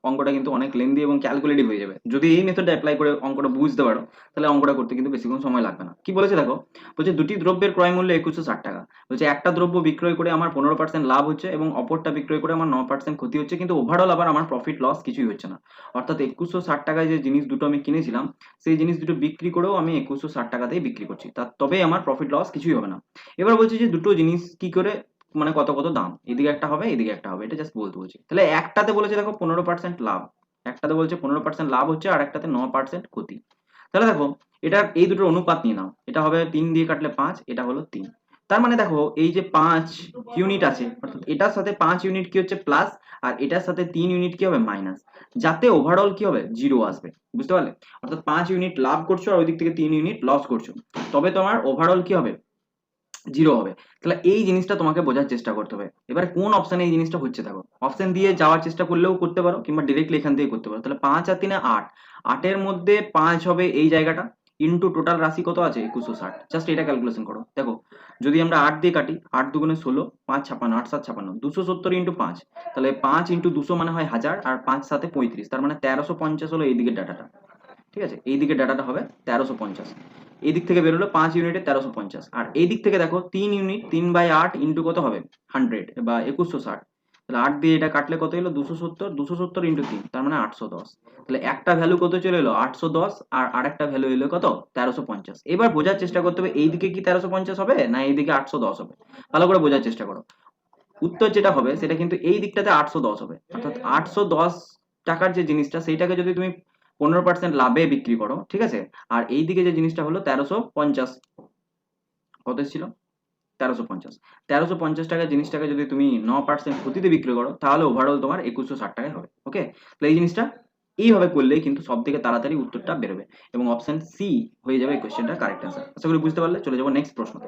অঙ্কটা কিন্তু অনেক লেন্দি এবং ক্যালকুলেটিভ হয়ে যাবে। যদি এই মেথডটা অ্যাপ্লাই করে অঙ্কটা বুঝতে পারো তাহলে অঙ্কটা করতে কিন্তু বেশিক্ষণ সময় লাগবে না। কি বলেছে দেখো, বলছে দুটি দ্রব্যের ক্রয় মূল্য 2160 টাকা। বলছে একটা দ্রব্য বিক্রয় করে আমার 15% লাভ হচ্ছে এবং অপরটা বিক্রয় করে আমার 9% ক্ষতি হচ্ছে, কিন্তু ওভারঅল আবার আমার প্রফিট লস কিছুই হচ্ছে না। অর্থাৎ 2160 টাকায় যে জিনিস দুটো আমি কিনেছিলাম সেই জিনিস দুটো বিক্রি করেও আমি 2160 টাকাতেই বিক্রি করছি, তবেই আমার প্রফিট লস কিছুই হবে না। এবার বলছি যে দুটো জিনিস কি করে মানে কত কত দাম, এদিকে একটা হবে এদিকে একটা হবে, এটা জাস্ট বলতে বলছি। তাহলে একটাতে বলেছে দেখো 15% লাভ, একটাতে বলছে 15% লাভ হচ্ছে আর একটাতে 9% ক্ষতি। তাহলে দেখো এটা এই দুটোর অনুপাত নিয়ে নাও, এটা হবে 3 দিয়ে কাটলে 5, এটা হলো 3। তার মানে দেখো এই যে 5 ইউনিট আছে অর্থাৎ এটার সাথে 5 ইউনিট কি হচ্ছে প্লাস, আর এটার সাথে 3 ইউনিট কি হবে মাইনাস, যাতে ওভারঅল কি হবে জিরো আসবে। বুঝতে পারলে? অর্থাৎ 5 ইউনিট লাভ করছো আর ওই দিক থেকে 3 ইউনিট লস করছো, তবে তোমার ওভারঅল কি হবে জিরো হবে। তাহলে এই জিনিসটা তোমাকে বোঝার চেষ্টা করতে হবে। এবারে কোন অপশনে এই জিনিসটা হচ্ছে দেখো, অপশন দিয়ে যাওয়ার চেষ্টা করলেও করতে পারো কিংবা ডিরেক্টলি এখান থেকে করতে পারো। তাহলে 5 আর 3 8, 8-এর মধ্যে 5 হবে এই জায়গাটা ইন্টু টোটাল রাশি কত আছে 2160। জাস্ট এটা ক্যালকুলেশন করো। দেখো যদি আমরা 8 দিয়ে কাটি, 8 দুগুণে 16, 5 56, 8 7 56, 270 ইন্টু 5, তাহলে 5 ইন্টু 200 মানে হয় 1000, আর 5 7 35, তার মানে 1350 হলো এই দিকের ডাটাটা। ঠিক আছে, এই দিকে ডাটাটা হবে 1350। এই দিক থেকে বেরোলো 5 ইউনিটে 1350, আর এই দিক থেকে দেখো 3 ইউনিট 3/8 ইন্টু কত হবে 100 বা 2160। তাহলে 8 দিয়ে এটা কাটলে কত এলো 270, 270 ইন্টু 3 তার মানে 810। তাহলে একটা ভ্যালু কত চলে এলো 810, আর আরেকটা ভ্যালু এলো কত 1350। এবার বোঝার চেষ্টা করতে হবে এইদিকে কি 1350 হবে না এইদিকে 810 হবে। ভালো করে বোঝার চেষ্টা করো। উত্তর যেটা হবে সেটা কিন্তু এই দিকটাতে 810 হবে। অর্থাৎ 810 টাকার যে জিনিসটা সেইটাকে যদি তুমি 15% লাভে বিক্রি করো, ঠিক আছে, আর এই দিকে যে জিনিসটা হলো 1350, কত ছিল 1350, 1350 টাকার জিনিসটাকে যদি তুমি 9% ক্ষতিতে বিক্রি করো তাহলে ওভারঅল তোমার 2160 টাকায় হবে। ওকে, তাহলে এই জিনিসটা এইভাবে করলেই কিন্তু সব থেকে তাড়াতাড়ি উত্তরটা বেরোবে এবং অপশন সি হয়ে যাবে এই কোশ্চেনটার কারেক্ট অ্যান্সার। আশা করি বুঝতে পারলে। চলে যাবো নেক্সট প্রশ্নতে।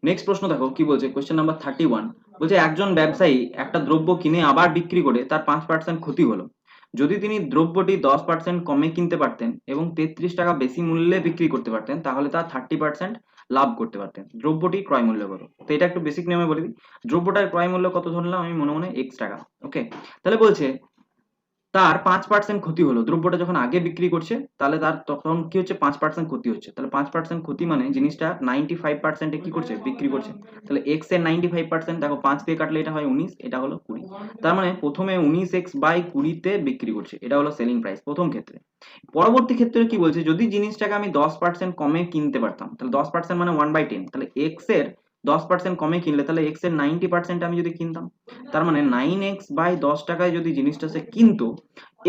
নেক্সট প্রশ্ন দেখো কি বলছে, কোশ্চেন নাম্বার 31। বলছে একজন ব্যবসায়ী একটা দ্রব্য কিনে আবার বিক্রি করে তার 5% ক্ষতি হলো। যদি তিনি দ্রব্যটি 10% কমে কিনতে পারতেন এবং 33 টাকা বেশি মূল্যে বিক্রি করতে পারতেন তাহলে তার 30% লাভ করতে পারতেন। দ্রব্যটি ক্রয় মূল্য কত? তো এটা একটু বেসিক নিয়মে বলে দিই। দ্রব্যটার ক্রয় মূল্য কত ধরলাম আমি মনে মনে x টাকা। ওকে, তাহলে বলছে তার 5% ক্ষতি হলো। দ্রব্যটা যখন আগে বিক্রি করছে তাহলে তার তখন কি হচ্ছে 5% ক্ষতি হচ্ছে। তাহলে 5% ক্ষতি মানে জিনিসটা 95% এ কি করছে বিক্রি করছে। তাহলে x এর 95% দেখো 5 দিয়ে কাটলে এটা হয় 19, এটা হলো 20। তার মানে প্রথমে 19x/20 তে বিক্রি করছে, এটা হলো সেলিং প্রাইস প্রথম ক্ষেত্রে। পরবর্তী ক্ষেত্রে কি বলছে যদি জিনিসটাকে আমি 10% কমে কিনতে পারতাম, তাহলে 10% মানে 1/10, তাহলে x এর 10% কমে কিনলে তাহলে x এর 90% আমি যদি কিনতাম, তার মানে 9x/10 টাকায় যদি জিনিসটা সে কিনতো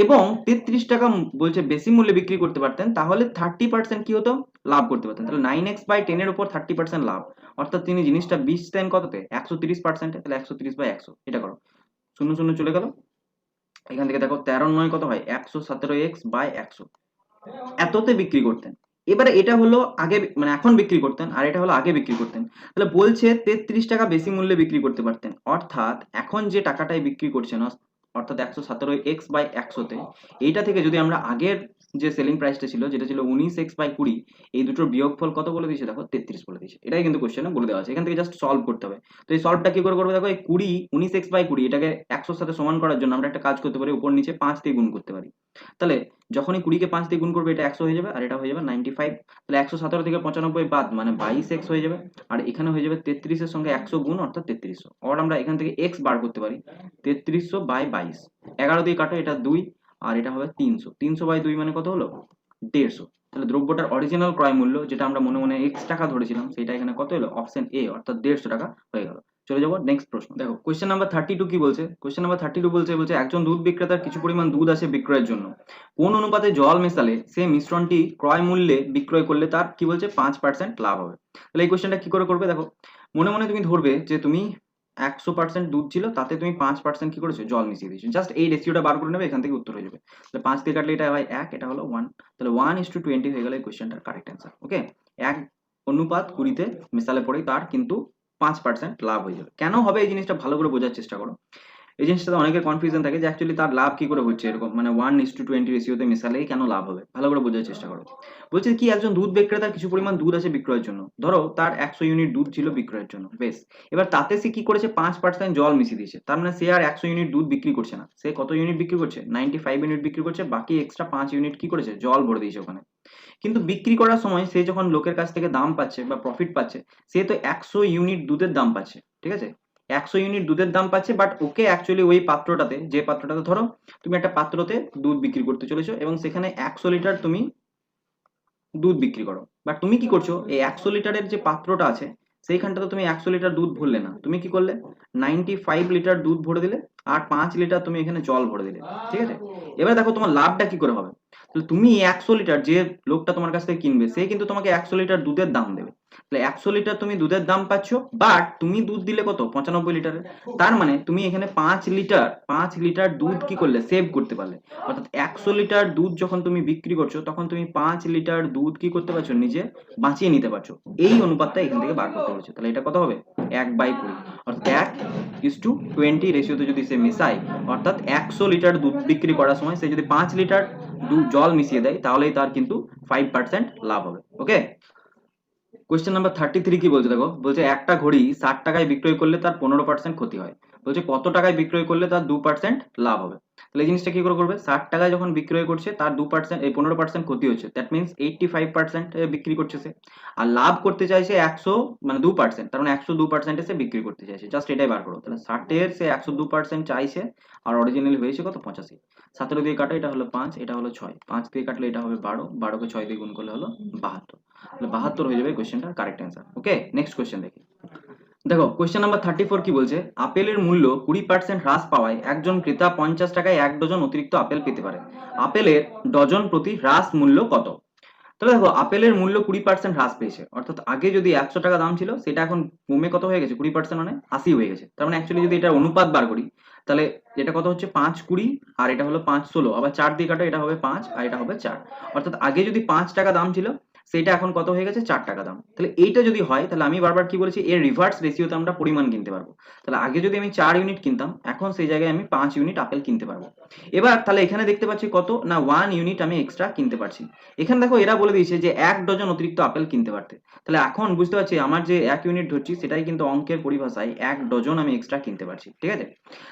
এবং 33 টাকা বলছে বেশি মূল্যে বিক্রি করতে পারতেন তাহলে 30% কি হতো লাভ করতে পারতেন। তাহলে 9x/10 এর উপর 30% লাভ, অর্থাৎ তিনি জিনিসটা 20 দেন কততে 130%। তাহলে 130/100 এটা করো, শূন্য শূন্য চলে গেল। এখান থেকে দেখো 13 কত হয় 117x/100, এততে বিক্রি করতেন। এবারে এটা হলো আগে মানে এখন বিক্রি করতেন আর এটা হলো আগে বিক্রি করতেন। তাহলে বলছে 33 টাকা বেশি মূল্যে বিক্রি করতে পারতেন, অর্থাৎ এখন যে টাকাটাই বিক্রি করছেন অর্থাৎ 117x/100 তে, এইটা থেকে যদি আমরা আগের যে সেলিং প্রাইসটা ছিল যেটা ছিল 19x/20, এই দুটোর বিয়োগফল কত বলে দিয়েছে দেখো 33 বলে দিয়েছে। এটাই কিন্তু কোশ্চেনে বলে দেওয়া আছে, এখান থেকে জাস্ট সলভ করতে হবে। তো এই সলভটা কি করে করবো দেখো, এই 19x/20 এটাকে 100 সাথে সমান করার জন্য আমরা একটা কাজ করতে পারি, উপর নিচে 5 দিয়ে গুণ করতে পারি। তাহলে যখনই 20 কে 5 দিয়ে গুণ করবে এটা 100 হয়ে যাবে আর এটা হয়ে যাবে 95। তাহলে 117 থেকে 95 বাদ মানে 22x হয়ে যাবে, আর এখানে হয়ে যাবে 33 এর সঙ্গে 100 গুণ অর্থাৎ 3300। আর আমরা এখান থেকে x বার করতে পারি 3300/22। 11 দিয়ে কাটো, এটা 2 আর এটা হবে 300, 300/2 মানে কত হলো 150। তাহলে দ্রব্যটার অরিজিনাল ক্রয় মূল্য যেটা আমরা মনে মনে x টাকা ধরেছিলাম সেটা এখানে কত হলো অপশন এ অর্থাৎ 150 টাকা হয়ে গেল। চলে যাবো নেক্সট প্রশ্ন। দেখো কোশ্চেন নাম্বার 32 কি বলছে, কোশ্চেন নাম্বার 32 বলছে একজন দুধ বিক্রেতার কিছু পরিমাণ দুধ আছে বিক্রয়ের জন্য, কোন অনুপাতে জল মেশালে সে মিশ্রণটি ক্রয় মূল্যে বিক্রয় করলে তার কি বলছে 5% লাভ হবে। তাহলে এই কোশ্চেনটা কি করে করবে দেখো, মনে মনে তুমি ধরবে যে তুমি 100% দুধ ছিল, তাতে তুমি 5% কি করেছো, জল মিশিয়ে দিয়েছো। জাস্ট এই রেশিওটা বার করে নেবে, এখান থেকে উত্তর হয়ে যাবে। তাহলে 5 দিয়ে কাটলে এটা হয় 1, এটা হলো 1, তাহলে 1:20 হয়ে গেল এই কোশ্চেনটার কারেক্ট অ্যান্সার। ওকে, 1 অনুপাত 20-তে মেশালে পরেই তার কিন্তু 5% লাভ হয়ে যাবে। কেন হবে এই জিনিসটা ভালো করে বোঝার চেষ্টা করো। এই জিনিসটাতে অনেকের কনফিউশন থাকে যে অ্যাকচুয়ালি তার লাভ কি করে হচ্ছে এরকম, মানে 1:20 রেশিওতে মেশালেই কেন লাভ হবে, ভালো করে বোঝার চেষ্টা করো। বলছে কি, একজন দুধ বিক্রেতার কিছু পরিমাণ দুধ আছে বিক্রয়ের জন্য, ধরো তার 100 ইউনিট দুধ ছিল বিক্রয়ের জন্য, বেশ। এবার তাতে সে কি করেছে, 5% জল মিশিয়ে দিয়েছে, তার মানে সে আর 100 ইউনিট দুধ বিক্রি করছে না, সে কত ইউনিট বিক্রি করছে, 95 ইউনিট বিক্রি করছে, বাকি এক্সট্রা 5 ইউনিট কি করেছে, জল ভরে দিয়েছে ওখানে। কিন্তু বিক্রি করার সময় সে যখন লোকের কাছ থেকে দাম পাচ্ছে বা প্রফিট পাচ্ছে, সে তো 100 ইউনিট দুধের দাম পাচ্ছে, ঠিক আছে, 100 ইউনিট দুধের দাম পাচ্ছে, বাট ওকে অ্যাকচুয়ালি ওই পাত্রটাতে, যে পাত্রটাতে ধরো তুমি একটা পাত্রতে দুধ বিক্রি করতে চলেছো এবং সেখানে 100 লিটার তুমি দুধ বিক্রি করো, বাট তুমি কি করছো, এই 100 লিটারের যে পাত্রটা আছে সেইখানটাতে তুমি 100 লিটার দুধ ভরলে না, তুমি কি করলে 95 লিটার দুধ ভরে দিলে, আর 5 লিটার তুমি এখানে জল ভরে দিলে, ঠিক আছে। এবার দেখো তোমার লাভটা কি করে হবে। তাহলে তুমি 100 লিটার, যে লোকটা তোমার কাছ থেকে কিনবে সে কিন্তু তোমাকে 100 লিটার দুধের দাম দেবে, তাহলে 100 লিটার তুমি দুধের দাম পাচ্ছ, বাট তুমি দুধ দিলে কত, 95 লিটারের। তার মানে তুমি এখানে 5 লিটার দুধ কি করলে, সেভ করতে পারলে। অর্থাৎ 100 লিটার দুধ যখন তুমি বিক্রি করছো, তখন তুমি 5 লিটার দুধ কি করতে পারছো, নিজে বাঁচিয়ে নিতে পারছো। এই অনুপাতটা এখান থেকে বার করতে বলেছে, তাহলে এটা কত হবে, 1/20, অর্থাৎ 1:20 রেশিওতে যদি সে মেশায়, অর্থাৎ 100 লিটার দুধ বিক্রি করার সময় সে যদি 5 লিটার জল মিশিয়ে দেয়, তাহলেই তার কিন্তু 5% লাভ হবে। ওকে, কোয়েশ্চেন নাম্বার 33 কি বলছে দেখো, বলছে একটা ঘড়ি 60 টাকায় বিক্রয় করলে তার 15% ক্ষতি হয়, বলছে কত টাকায় বিক্রয় করলে তার 2% লাভ হবে। তাহলে এই জিনিসটা কি করে করবে, 60 টাকায় যখন বিক্রয় করছে তার 2%, এই 15% ক্ষতি হচ্ছে, দ্যাট মিনস 85% বিক্রি করছে সে, আর লাভ করতে চাইছে 100, মানে 2%, তার মানে 102% সে বিক্রি করতে চাইছে, জাস্ট এটাই বার করো। তাহলে 60 এর সে 102% চাইছে, আর অরিজিনালি হয়েছে কত, 85। 17 দিয়ে কাটা, এটা হলো 5, এটা হলো 6, 5 দিয়ে কাটলে এটা হবে 12, 12 কে 6 দিয়ে গুণ করলে হলো 72, তাহলে 72 হয়ে যাবে কোশ্চেনটার কারেক্ট অ্যান্সার। ওকে, নেক্সট কোশ্চেন দেখি। দেখো কোশ্চেন নাম্বার 34 কি বলছে, আপেলের মূল্য 20% হ্রাস পাওয়ায় একজন ক্রেতা 50 টাকায় 1 ডজন অতিরিক্ত আপেল পেতে পারে, আপেলের ডজন প্রতি হ্রাস মূল্য কত। তাহলে দেখো আপেলের মূল্য 20% হ্রাস পেয়েছে, অর্থাৎ আগে যদি 100 টাকা দাম ছিল সেটা এখন কমে কত হয়ে গেছে, 20% মানে 80 হয়ে গেছে। তার মানে অ্যাকচুয়ালি যদি এটা অনুপাত বার করি, তাহলে এটা কত হচ্ছে, 5-20, আর এটা হলো 5-16, আবার 4 দিয়ে কাটো, এটা হবে 5 আর এটা হবে 4, অর্থাৎ আগে যদি 5 টাকা দাম ছিল সেটা এখন কত হয়ে গেছে, 4 টাকা দাম। তাহলে এইটা যদি হয়, তাহলে আমি বারবার কি বলেছি, এর রিভার্স রেশিওতে আমরা পরিমাণ কিনতে পারবো। তাহলে আগে যদি আমি 4 ইউনিট কিনতাম, এখন সেই জায়গায় আমি 5 ইউনিট আপেল কিনতে পারবো। এবার তাহলে এখানে দেখতে পাচ্ছি কত না, 1 ইউনিট আমি এক্সট্রা কিনতে পারছি। এখানে দেখো এরা বলে দিয়েছে যে 1 ডজন অতিরিক্ত আপেল কিনতে পারতে, তাহলে এখন বুঝতে পারছি আমার যে 1 ইউনিট ধরছি সেটাই কিন্তু অঙ্কের পরিভাষায় 1 ডজন আমি এক্সট্রা কিনতে পারছি, ঠিক আছে।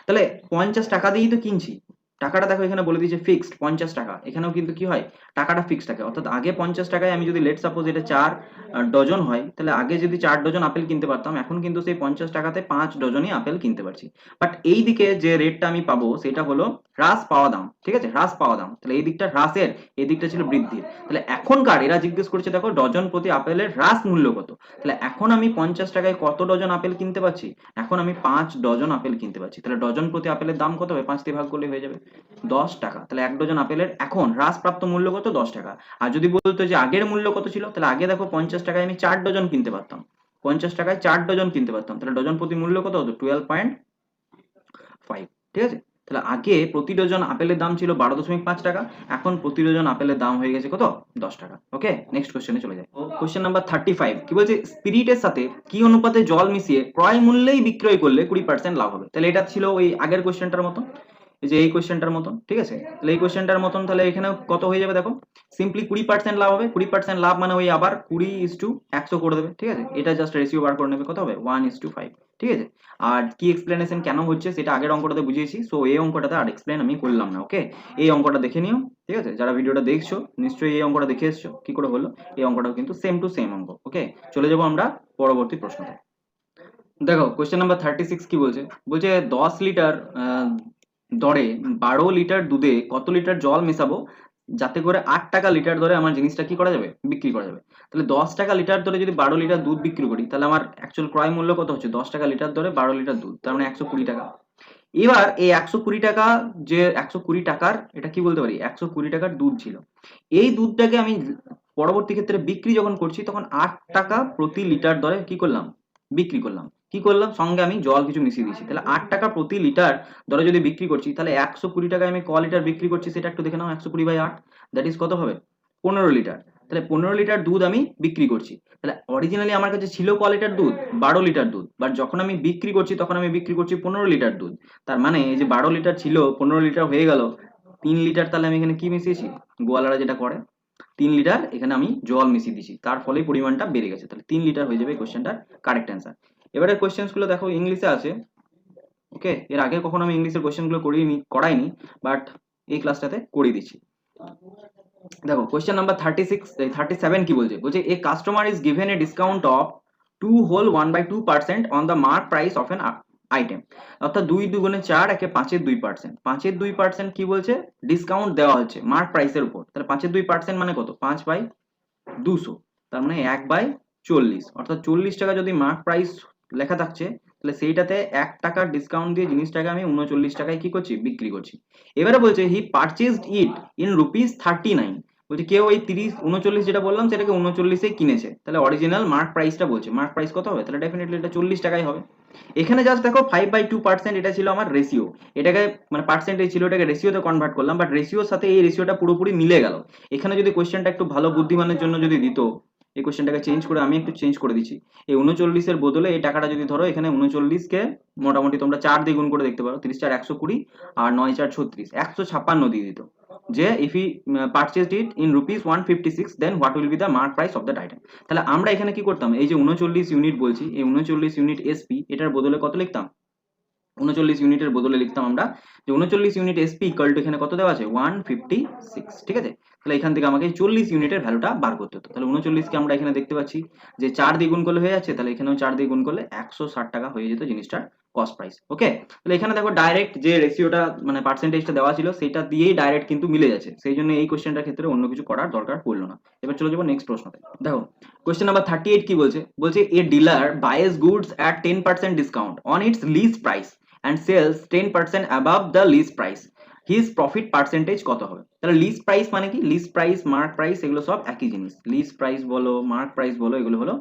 তাহলে 50 টাকা দিয়েই তো কিনছি, টাকাটা দেখো এখানে বলে দিয়েছে ফিক্সড 50 টাকা, এখানেও কিন্তু কি হয়, টাকাটা ফিক্সড থাকে, অর্থাৎ আগে 50 টাকায় আমি যদি লেট সাপোজ এটা 4 ডজন হয়, তাহলে আগে যদি 4 ডজন আপেল কিনতে পারতাম, এখন কিন্তু সেই 50 টাকাতে 5 ডজনই আপেল কিনতে পারছি। বাট এই দিকে যে রেটটা আমি পাবো সেটা হলো হ্রাস পাওয়া দাম, ঠিক আছে, হ্রাস পাওয়া দাম, তাহলে এই দিকটা হ্রাসের, এই দিকটা ছিল বৃদ্ধির। তাহলে এখনকার এরা জিজ্ঞেস করছে দেখো ডজন প্রতি আপেলের হ্রাস মূল্য কত, তাহলে এখন আমি 50 টাকায় কত ডজন আপেল কিনতে পারছি, এখন আমি 5 ডজন আপেল কিনতে পারছি, তাহলে ডজন প্রতি আপেলের দাম কত হবে, 5 দিয়ে ভাগ করলে হয়ে যাবে 10 টাকা। তাহলে 1 ডজন আপেলের এখন হ্রাসপ্রাপ্ত মূল্য কত, 10 টাকা। আর যদি বলতো যে আগের মূল্য কত ছিল, তাহলে আগে দেখো 50 টাকায় আমি 4 ডজন কিনতে পারতাম, 50 টাকায় 4 ডজন কিনতে পারতাম, তাহলে ডজন প্রতি মূল্য কত হতো, 12.5, ঠিক আছে। তাহলে আগে প্রতি ডজন আপেলের দাম ছিল 12.5 টাকা, এখন প্রতি ডজন আপেলের দাম হয়ে গেছে কত, 10 টাকা। ওকে, নেক্সট কোশ্চেনে চলে যায়। কোশ্চেন নাম্বার 35 কি বলছে, স্পিরিটের সাথে কি অনুপাতে জল মিশিয়ে ক্রয় মূল্যেই বিক্রয় করলে 20% লাভ হবে। তাহলে এটা ছিল ওই আগের কোশ্চেনটার মতো, এই যে এই কোশ্চেনটার মতন, ঠিক আছে। তাহলে এই কোশ্চেনটার মতন, তাহলে এখানে কত হয়ে যাবে দেখো, সিম্পলি 20% লাভ হবে। 20% লাভ মানে ওই আবার 20:100 করে দেবে, ঠিক আছে। এটা জাস্ট রেশিও বার করে নেবে, কত হবে 1:5, ঠিক আছে। আর কি এক্সপ্লেনেশন কেন হচ্ছে সেটা আগের অঙ্কটাতে বুঝিয়েছি, সো এই অঙ্কটাতে আর এক্সপ্লেন আমি করলাম না। ওকে, এই অঙ্কটা দেখে নিও, ঠিক আছে। যারা ভিডিওটা দেখছো নিশ্চয়ই এই অঙ্কটা দেখে এসছো, কি করে হলো, এই অঙ্কটাও কিন্তু সেম টু সেম অঙ্ক। ওকে, চলে যাবো আমরা পরবর্তী প্রশ্নতে। দেখো কোশ্চেন নাম্বার 36 কি বলছে, বলছে 10 লিটার দরে 12 লিটার দুধে কত লিটার জল মেশাবো যাতে করে 8 টাকা লিটার দরে আমার জিনিসটা কি করা যাবে, বিক্রি করা যাবে। তাহলে 10 টাকা লিটার দরে যদি 12 লিটার দুধ বিক্রি করি, তাহলে আমার অ্যাকচুয়াল ক্রয় মূল্য কত হচ্ছে, 10 টাকা লিটার দরে 12 লিটার দুধ, তার মানে 120 টাকা। এবার এই 120 টাকা, যে 120 টাকার, এটা কি বলতে পারি, 120 টাকার দুধ ছিল, এই দুধটাকে আমি পরবর্তী ক্ষেত্রে বিক্রি যখন করছি তখন 8 টাকা প্রতি লিটার দরে কি করলাম, বিক্রি করলাম। কি করলাম, সঙ্গে আমি জল কিছু মিশিয়ে দিয়েছি। তাহলে 8 টাকা প্রতি লিটার ধরো যদি বিক্রি করছি, তাহলে 120 টাকায় আমি ক লিটার বিক্রি করছি সেটা একটু দেখে নাও। 120/8 দ্যাট ইজ কত হবে, 15 লিটার। তাহলে 15 লিটার দুধ আমি বিক্রি করছি। তাহলে অরিজিনালি আমার কাছে ছিল ক লিটার দুধ, 12 লিটার দুধ, বাট যখন আমি বিক্রি করছি তখন আমি বিক্রি করছি 15 লিটার দুধ। তার মানে এই যে 12 লিটার ছিল 15 লিটার হয়ে গেল 3 লিটার। তাহলে আমি এখানে কি মিশিয়েছি, গোয়ালারা যেটা করে 3 লিটার এখানে আমি জল মিশিয়ে দিয়েছি, তার ফলে পরিমাণটা বেড়ে গেছে। তাহলে 3 লিটার হয়ে যাবে এই কোশ্চেনটার কারেক্ট অ্যান্সার। এবারে কোশ্চেন্স গুলো দেখো ইংলিশে আছে। ওকে, এর আগে কখনো আমি ইংলিশের কোশ্চেন গুলো করাইনি, বাট এই ক্লাসটাতে করিয়ে দিচ্ছি। দেখো কোশ্চেন নাম্বার 37 কি বলছে, বলছে a customer is given a discount of 2/1/2% on the mark price of an item. অর্থাৎ 2 2 4 একে 5-এর 2%, 5-এর 2% কি বলছে, ডিসকাউন্ট দেওয়া হচ্ছে মার্ক প্রাইসের উপর। তাহলে 5-এর 2% মানে কত, 5/200, তার মানে 1/40। অর্থাৎ 40 টাকা যদি মার্ক প্রাইস লেখা থাকছে, তাহলে সেইটাতে 1 টাকার ডিসকাউন্ট দিয়ে জিনিসটাকে আমি 39 টাকায় কি করছি, বিক্রি করছি। এবারে বলছে হি পারচেজড ইট ইন ₹39। বলছে কেউ ওই 39 যেটা বললাম সেটাকে 39-এ কিনেছে। তাহলে অরিজিনাল মার্ক প্রাইসটা বলছে, মার্ক প্রাইস কত হবে, তাহলে ডেফিনেটলি এটা 40 টাকাই হবে। এখানে জাস্ট দেখো 5/2%, এটা ছিল আমার রেশিও। এটাকে মানে পার্সেন্টেজ ছিল, এটাকে রেশিওতে কনভার্ট করলাম, বাট রেশিওর সাথে এই রেশিওটা পুরোপুরি মিলে গেল। এখানে যদি কোশ্চেনটা একটু ভালো বুদ্ধিমানের জন্য যদি দিত, এই কোশ্চেনটাকে চেঞ্জ করে আমি একটু চেঞ্জ করে দিচ্ছি। এই 39-এর বদলে এই টাকাটা যদি ধরো এখানে 39-কে মোটামুটি তোমরা 4 দিয়ে গুণ করে দেখতে পারো, 30 4 120 আর 9 4 36, 156 দিয়ে দিত যে if I purchased it in ₹156 then what will be the mark price of that item. তাহলে আমরা এখানে কি করতাম, এই যে 39 ইউনিট বলছি, এই 39 ইউনিট এসপি, এটার বদলে কত লিখতাম, 39 ইউনিটের বদলে লিখতাম আমরা যে 39 ইউনিট এসপি ইকুয়াল টু এখানে কত দেওয়া আছে 156, ঠিক আছে। তাহলে এখান থেকে আমাকে 40 ইউনিটের ভ্যালুটা বার করতে হতো। তাহলে 39 কে আমরা এখানে দেখতে পাচ্ছি যে 4 দিয়ে গুণ করলে হয়ে যাচ্ছে, তাহলে এখানেও 4 দিয়ে গুণ করলে 160 টাকা হয়ে যেত জিনিসটার কস্ট প্রাইস। ওকে, তাহলে এখানে দেখো ডাইরেক্ট যে রেশিওটা মানে পার্সেন্টেজটা দেওয়া ছিল সেটা দিয়েই ডাইরেক্ট কিন্তু মিলে যাচ্ছে, সেই জন্য এই কোশ্চেনটার ক্ষেত্রে অন্য কিছু করার দরকার পড়লো না। এবার চলে যাবো নেক্সট প্রশ্নতে। দেখো কোশ্চেন নাম্বার 38 কি বলছে, বলছে a dealer buys goods at 10% discount on its list price and sells 10% above the lease price, his profit percentage কত হবে। তাহলে লিজ প্রাইস মানে কি, লিজ প্রাইস মার্ক প্রাইস এগুলো সব একই জিনিস, লিজ প্রাইস বলো মার্ক প্রাইস বলো এগুলো হলো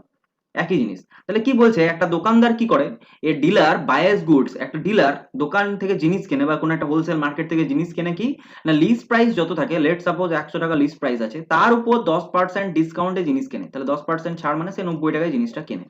একই জিনিস। তাহলে কি বলছে, একটা দোকানদার কি করে, এ ডিলার বায়াস গুডস, একটা ডিলার দোকান থেকে জিনিস কেনে বা কোনো একটা হোলসেল মার্কেট থেকে জিনিস কেনে কি না, লিজ প্রাইস যত থাকে, লেট সাপোজ 100 টাকা লিজ প্রাইস আছে, তার উপর 10% ডিসকাউন্টে জিনিস কেনে। তাহলে 10% ছাড় মানে সে 90 টাকায় জিনিসটা কেনে।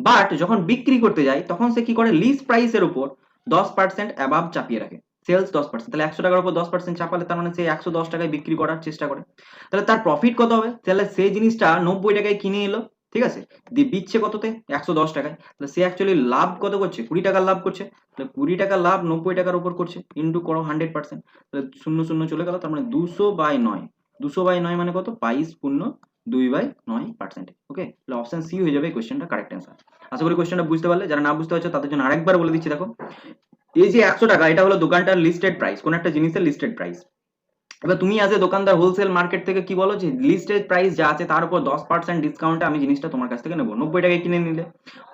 বাট যখন বিক্রি করতে যায় তখন সে কি করে, লিজ প্রাইসের উপর 10% অ্যাবাভ চাপিয়ে রাখে, সেলস 10%। তাহলে 100 টাকার উপর 10% চাপালে তার মানে সে 110 টাকায় বিক্রি করার চেষ্টা করে। তাহলে তার প্রফিট কত হবে, তাহলে সেই জিনিসটা 90 টাকায় কিনে এলো, ঠিক আছে, দিয়ে বিচ্ছে কততে, 110 টাকায়। তাহলে সে অ্যাকচুয়ালি লাভ কত করছে, 20 টাকার লাভ করছে। তাহলে 20 টাকা লাভ 90 টাকার উপর করছে, ইন্টু করো 100%, তাহলে 0 0 চলে গেল, তার মানে 200/9, 200/9 মানে কত, 22/9%। ওকে, তাহলে অপশন সি হয়ে যাবে কোশ্চেনটা কারেক্ট অ্যান্সার। আশা করি কোশ্চেনটা বুঝতে পারলে, যারা না বুঝতে পারছো তাদের জন্য আরেকবার বলে দিচ্ছি। দেখো এই যে 100 টাকা, এটা হলো দোকানটার লিস্টেড প্রাইস, কোন একটা জিনিসের লিস্টেড প্রাইস। এবার তুমি আজ এ দোকানদার হোলসেল মার্কেট থেকে কি বলো যে লিস্টেড প্রাইস যা আছে তার উপর 10% ডিসকাউন্টে আমি জিনিসটা তোমার কাছ থেকে নেবো, 90 টাকায় কিনে নিলে,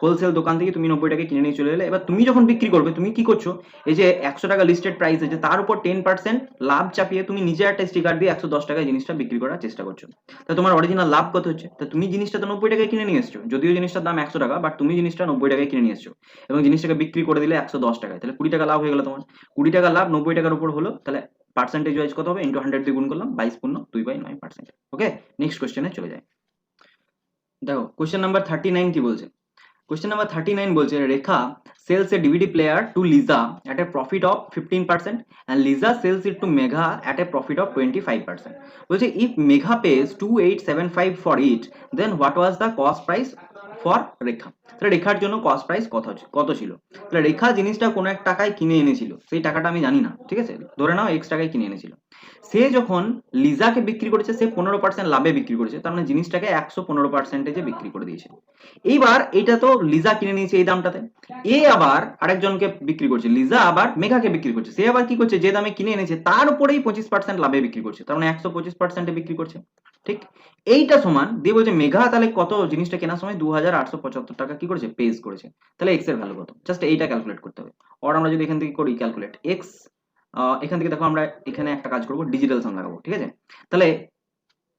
হোলসেল দোকান থেকে তুমি 90 টাকায় কিনে নিয়ে চলে এলে। এবার তুমি যখন বিক্রি করবে তুমি কি করছো, এই যে 100 টাকা লিস্টেড প্রাইস আছে তার উপর 10% লাভ চাপিয়ে তুমি নিজে একটা স্টিকার দিয়ে 110 টাকায় জিনিসটা বিক্রি করার চেষ্টা করছো। তা তোমার অরিজিনাল লাভ কত হচ্ছে, তা তুমি জিনিসটা তো 90 টাকায় কিনে নিয়ে এসছো, যদিও জিনিসটার দাম 100 টাকা, বাট তুমি জিনিসটা 90 টাকায় কিনে নিয়ে এসছো এবং জিনিসটাকে বিক্রি করে দিলে 110 টাকায়। তাহলে 20 টাকা লাভ হয়ে গেল তোমার, 20 টাকা লাভ 90 টাকার উপর হলো, তাহলে পার্সেন্টেজ ওয়াইজ কত হবে, ইন্টু 100 দিয়ে গুণ করলাম, 22/9%। ওকে, নেক্সট কোশ্চেনে চলে যায়। দেখো কোশ্চেন নাম্বার 39 কি বলছে, কোশ্চেন নাম্বার 39 বলছে Rekha sells a DVD player to Liza at a profit of 15% and Lisa sells it to Megha at a profit of 25%। বলছে if Megha pays 2875 for it then what was the cost price for রেখা। তাহলে রেখার জন্য কস্ট প্রাইস কত ছিল। তাহলে রেখা জিনিসটা কোনো এক টাকায় কিনে এনেছিল, সেই টাকাটা আমি জানি না, ঠিক আছে, ধরে নাও X টাকায় কিনে এনেছিল। সে যখন লিজাকে বিক্রি করেছে সে 15% লাভে বিক্রি করেছে, তার মানে জিনিসটাকে 115%-এ বিক্রি করে দিয়েছে। এইবার এটা তো লিজা কিনে নিয়েছে এই দামটাতে, এ আবার আরেকজনকে বিক্রি করছে, লিজা আবার মেঘাকে বিক্রি করছে, সে আবার কি করছে, যে দামে কিনে এনেছে তার উপরেই 25% লাভে বিক্রি করছে, তার মানে 125%-এ বিক্রি করছে। ঠিক এইটা সমান দিয়ে বলছে মেঘা তাহলে কত জিনিসটা কেনার সময় 2875 টাকা কি করেছে, পেজ করেছে। তাহলে এক্স এর ভ্যালু কত, জাস্ট এইটা ক্যালকুলেট করতে হবে। আর আমরা যদি এখান থেকে করি ক্যালকুলেট এক্স, এখান থেকে দেখো আমরা এখানে একটা কাজ করবো, ডিজিটাল সাম লাগাবো, ঠিক আছে। তাহলে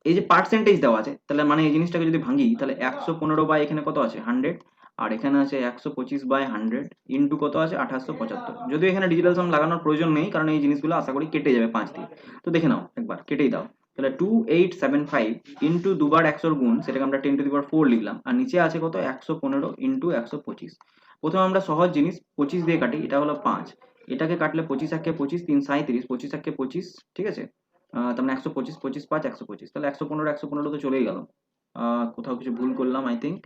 এই যে পার্সেন্টেজ দেওয়া আছে, তাহলে মানে এই জিনিসটাকে যদি ভাঙি তাহলে 115 বাই এখানে কত আছে 100, আর এখানে আছে 125/100 ইন্টু কত আছে 2875। যদিও এখানে ডিজিটাল সাম লাগানোর প্রয়োজন নেই, কারণ এই জিনিসগুলো আশা করি কেটে যাবে 5 দিয়ে। তো দেখে নাও একবার, কেটেই দাও। তাহলে 2875 ইন্টু দুবার 100 গুণ, সেটাকে আমরা 10⁴ লিখলাম। আর নিচে আছে কত 115 ইন্টু 125। প্রথমে আমরা সহজ জিনিস 25 দিয়ে কাটি, এটা হলো 5। এটাকে কাটলে 25 একে 25, 3 37, 25 একে 25, ঠিক আছে। তার মানে 125, 25 5 125, তাহলে 115 115 তো চলেই গেল। কোথাও কিছু ভুল করলাম আই থিঙ্ক।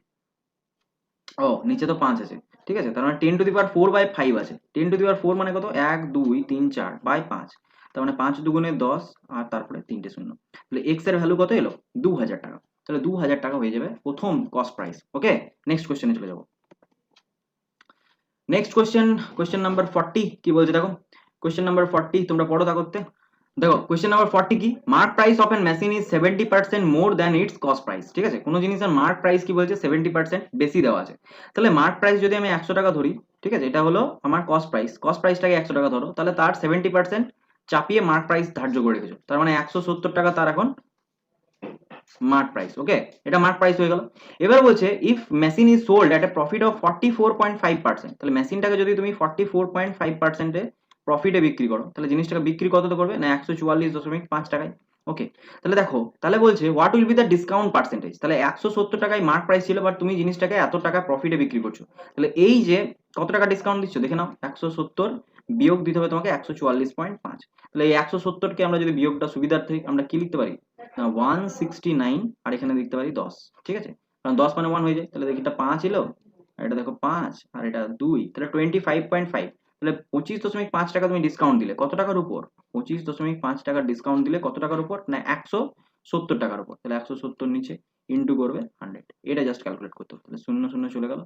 ও নিচে তো 5 আছে, ঠিক আছে। তার মানে 10⁴/5 আছে। 10⁴ মানে কত 1 2 3 4 বাই 5। তার মানে 5 দুগুণে 10, আর তারপরে 3টে শূন্য। তাহলে এক্স এর ভ্যালু কত এলো 2000 টাকা। তাহলে 2000 টাকা হয়ে যাবে প্রথম কস্ট প্রাইস। ওকে, নেক্সট কোশ্চেনে চলে যাবো। নেক্সট কোশ্চেন নাম্বার 40 কি বলছে দেখো। কোশ্চেন নাম্বার 40 তোমরা পড়ো তা করতে। দেখো কোশ্চেন নাম্বার 40 কি, mark price of N machine is 70% more than it's cost price. ঠিক আছে, কোনো জিনিসের মার্ক প্রাইস কি বলছে 70% বেশি দেওয়া আছে। তাহলে মার্ক প্রাইস যদি আমি 100 টাকা ধরি, ঠিক আছে, এটা হলো আমার কস্ট প্রাইস, কস্ট প্রাইসটাকে 100 টাকা ধরো, তাহলে তার 70% চাপিয়ে মার্ক প্রাইস ধার্য করে রেখেছো। তার মানে 170 টাকা তার এখন মার্ক প্রাইস। ওকে, এটা মার্ক প্রাইস হয়ে গেল। এবার বলছে if machine is sold at A profit of 44.5%, তাহলে মেশিনটাকে যদি তুমি 44.5% প্রফিটে বিক্রি করো, তাহলে জিনিসটাকে বিক্রি কত করবে না 144.5 টাকায়। ওকে, তাহলে দেখো, তাহলে বলছে what will be the discount percentage. তাহলে 170 টাকায় মার্ক প্রাইস ছিল, বাট তুমি জিনিসটাকে এত টাকা প্রফিটে বিক্রি করছো, তাহলে এই যে কত টাকা ডিসকাউন্ট দিচ্ছ দেখে নাও। 170 বিয়োগ দিতে হবে তোমাকে 144.5। তাহলে এই 170কে আমরা যদি বিয়োগটা সুবিধার্থে আমরা কি লিখতে পারি, 169, আর এখানে লিখতে পারি 10। ঠিক আছে, কারণ 10 মানে 1 হয়ে যায়। তাহলে দেখি এটা 5 এলো, আর এটা দেখো 5, আর এটা 2, তাহলে 25.5। তাহলে 25.5 টাকা তুমি ডিসকাউন্ট দিলে কত টাকার উপর, 25.5 টাকার ডিসকাউন্ট দিলে কত টাকার উপর না 170 টাকার উপর। তাহলে 170 নিচে ইন্টু করবে 100, এটা জাস্ট ক্যালকুলেট করতে হবে। তাহলে শূন্য শূন্য চলে গেল,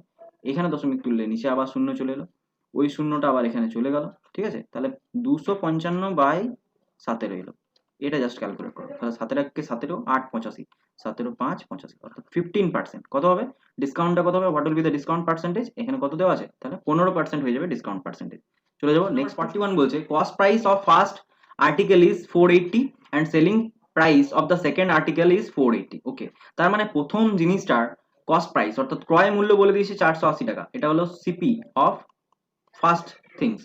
এখানে দশমিক তুললে নিচে আবার শূন্য চলে এলো, ওই শূন্যটা আবার এখানে চলে গেল। ঠিক আছে, তাহলে 255/17 এলো। এটা জাস্ট ক্যালকুলেট করো। তাহলে 17 17 8 85, 17 5 85, অর্থাৎ 15%। কত হবে ডিসকাউন্টটা, কত হবে, what will be the discount percentage. এখানে কত দেওয়া আছে, তাহলে 15% হয়ে যাবে ডিসকাউন্ট পার্সেন্টেজ। চলে যাবো নেক্সট। 41 বলছে cost price of first article is 480 and selling price of the second article is 480। ওকে, তার মানে প্রথম জিনিসটার কস্ট প্রাইস অর্থাৎ ক্রয় মূল্য বলে দিয়েছে 480 টাকা, এটা হলো সিপি অফ ফার্স্ট থিংস।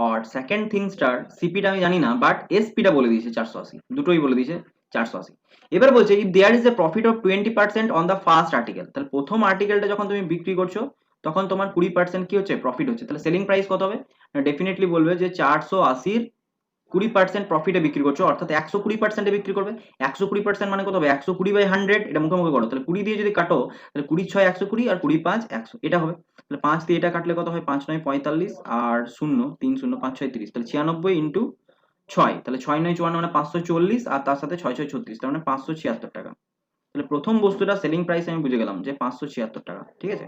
আর সেকেন্ড থিংসটার সিপিটা আমি জানি না, বাট এসপিটা বলে দিয়েছে 480, দুটোই বলে দিয়েছে 480। এবার বলছে if there is a profit of 20% on the first article, তাহলে প্রথম আর্টিকেলটা যখন তুমি বিক্রি করছো তখন তোমার 20% কি হচ্ছে প্রফিট হচ্ছে, তাহলে সেলিং প্রাইস কত হবে, ডেফিনেটলি বলবে যে 480-র 20% প্রফিটে বিক্রি করছো, অর্থাৎ 120%-এ বিক্রি করবে। 120% মানে কত হবে 120/100, এটা মুখে মুখে করো। তাহলে 20 দিয়ে যদি কাটো, তাহলে 20 6 120 আর 20 5 100, এটা হবে। তাহলে 5 দিয়ে এটা কাটলে কত হয় 5 9 45, আর 0 3 0 5 6 30, তাহলে 96 ইন্টু 6, তাহলে 6 9 54 মানে 540, আর তার সাথে 6 6 36, তার মানে 576 টাকা। তাহলে প্রথম বস্তুটা সেলিং প্রাইস আমি বুঝে গেলাম যে 576 টাকা। ঠিক আছে,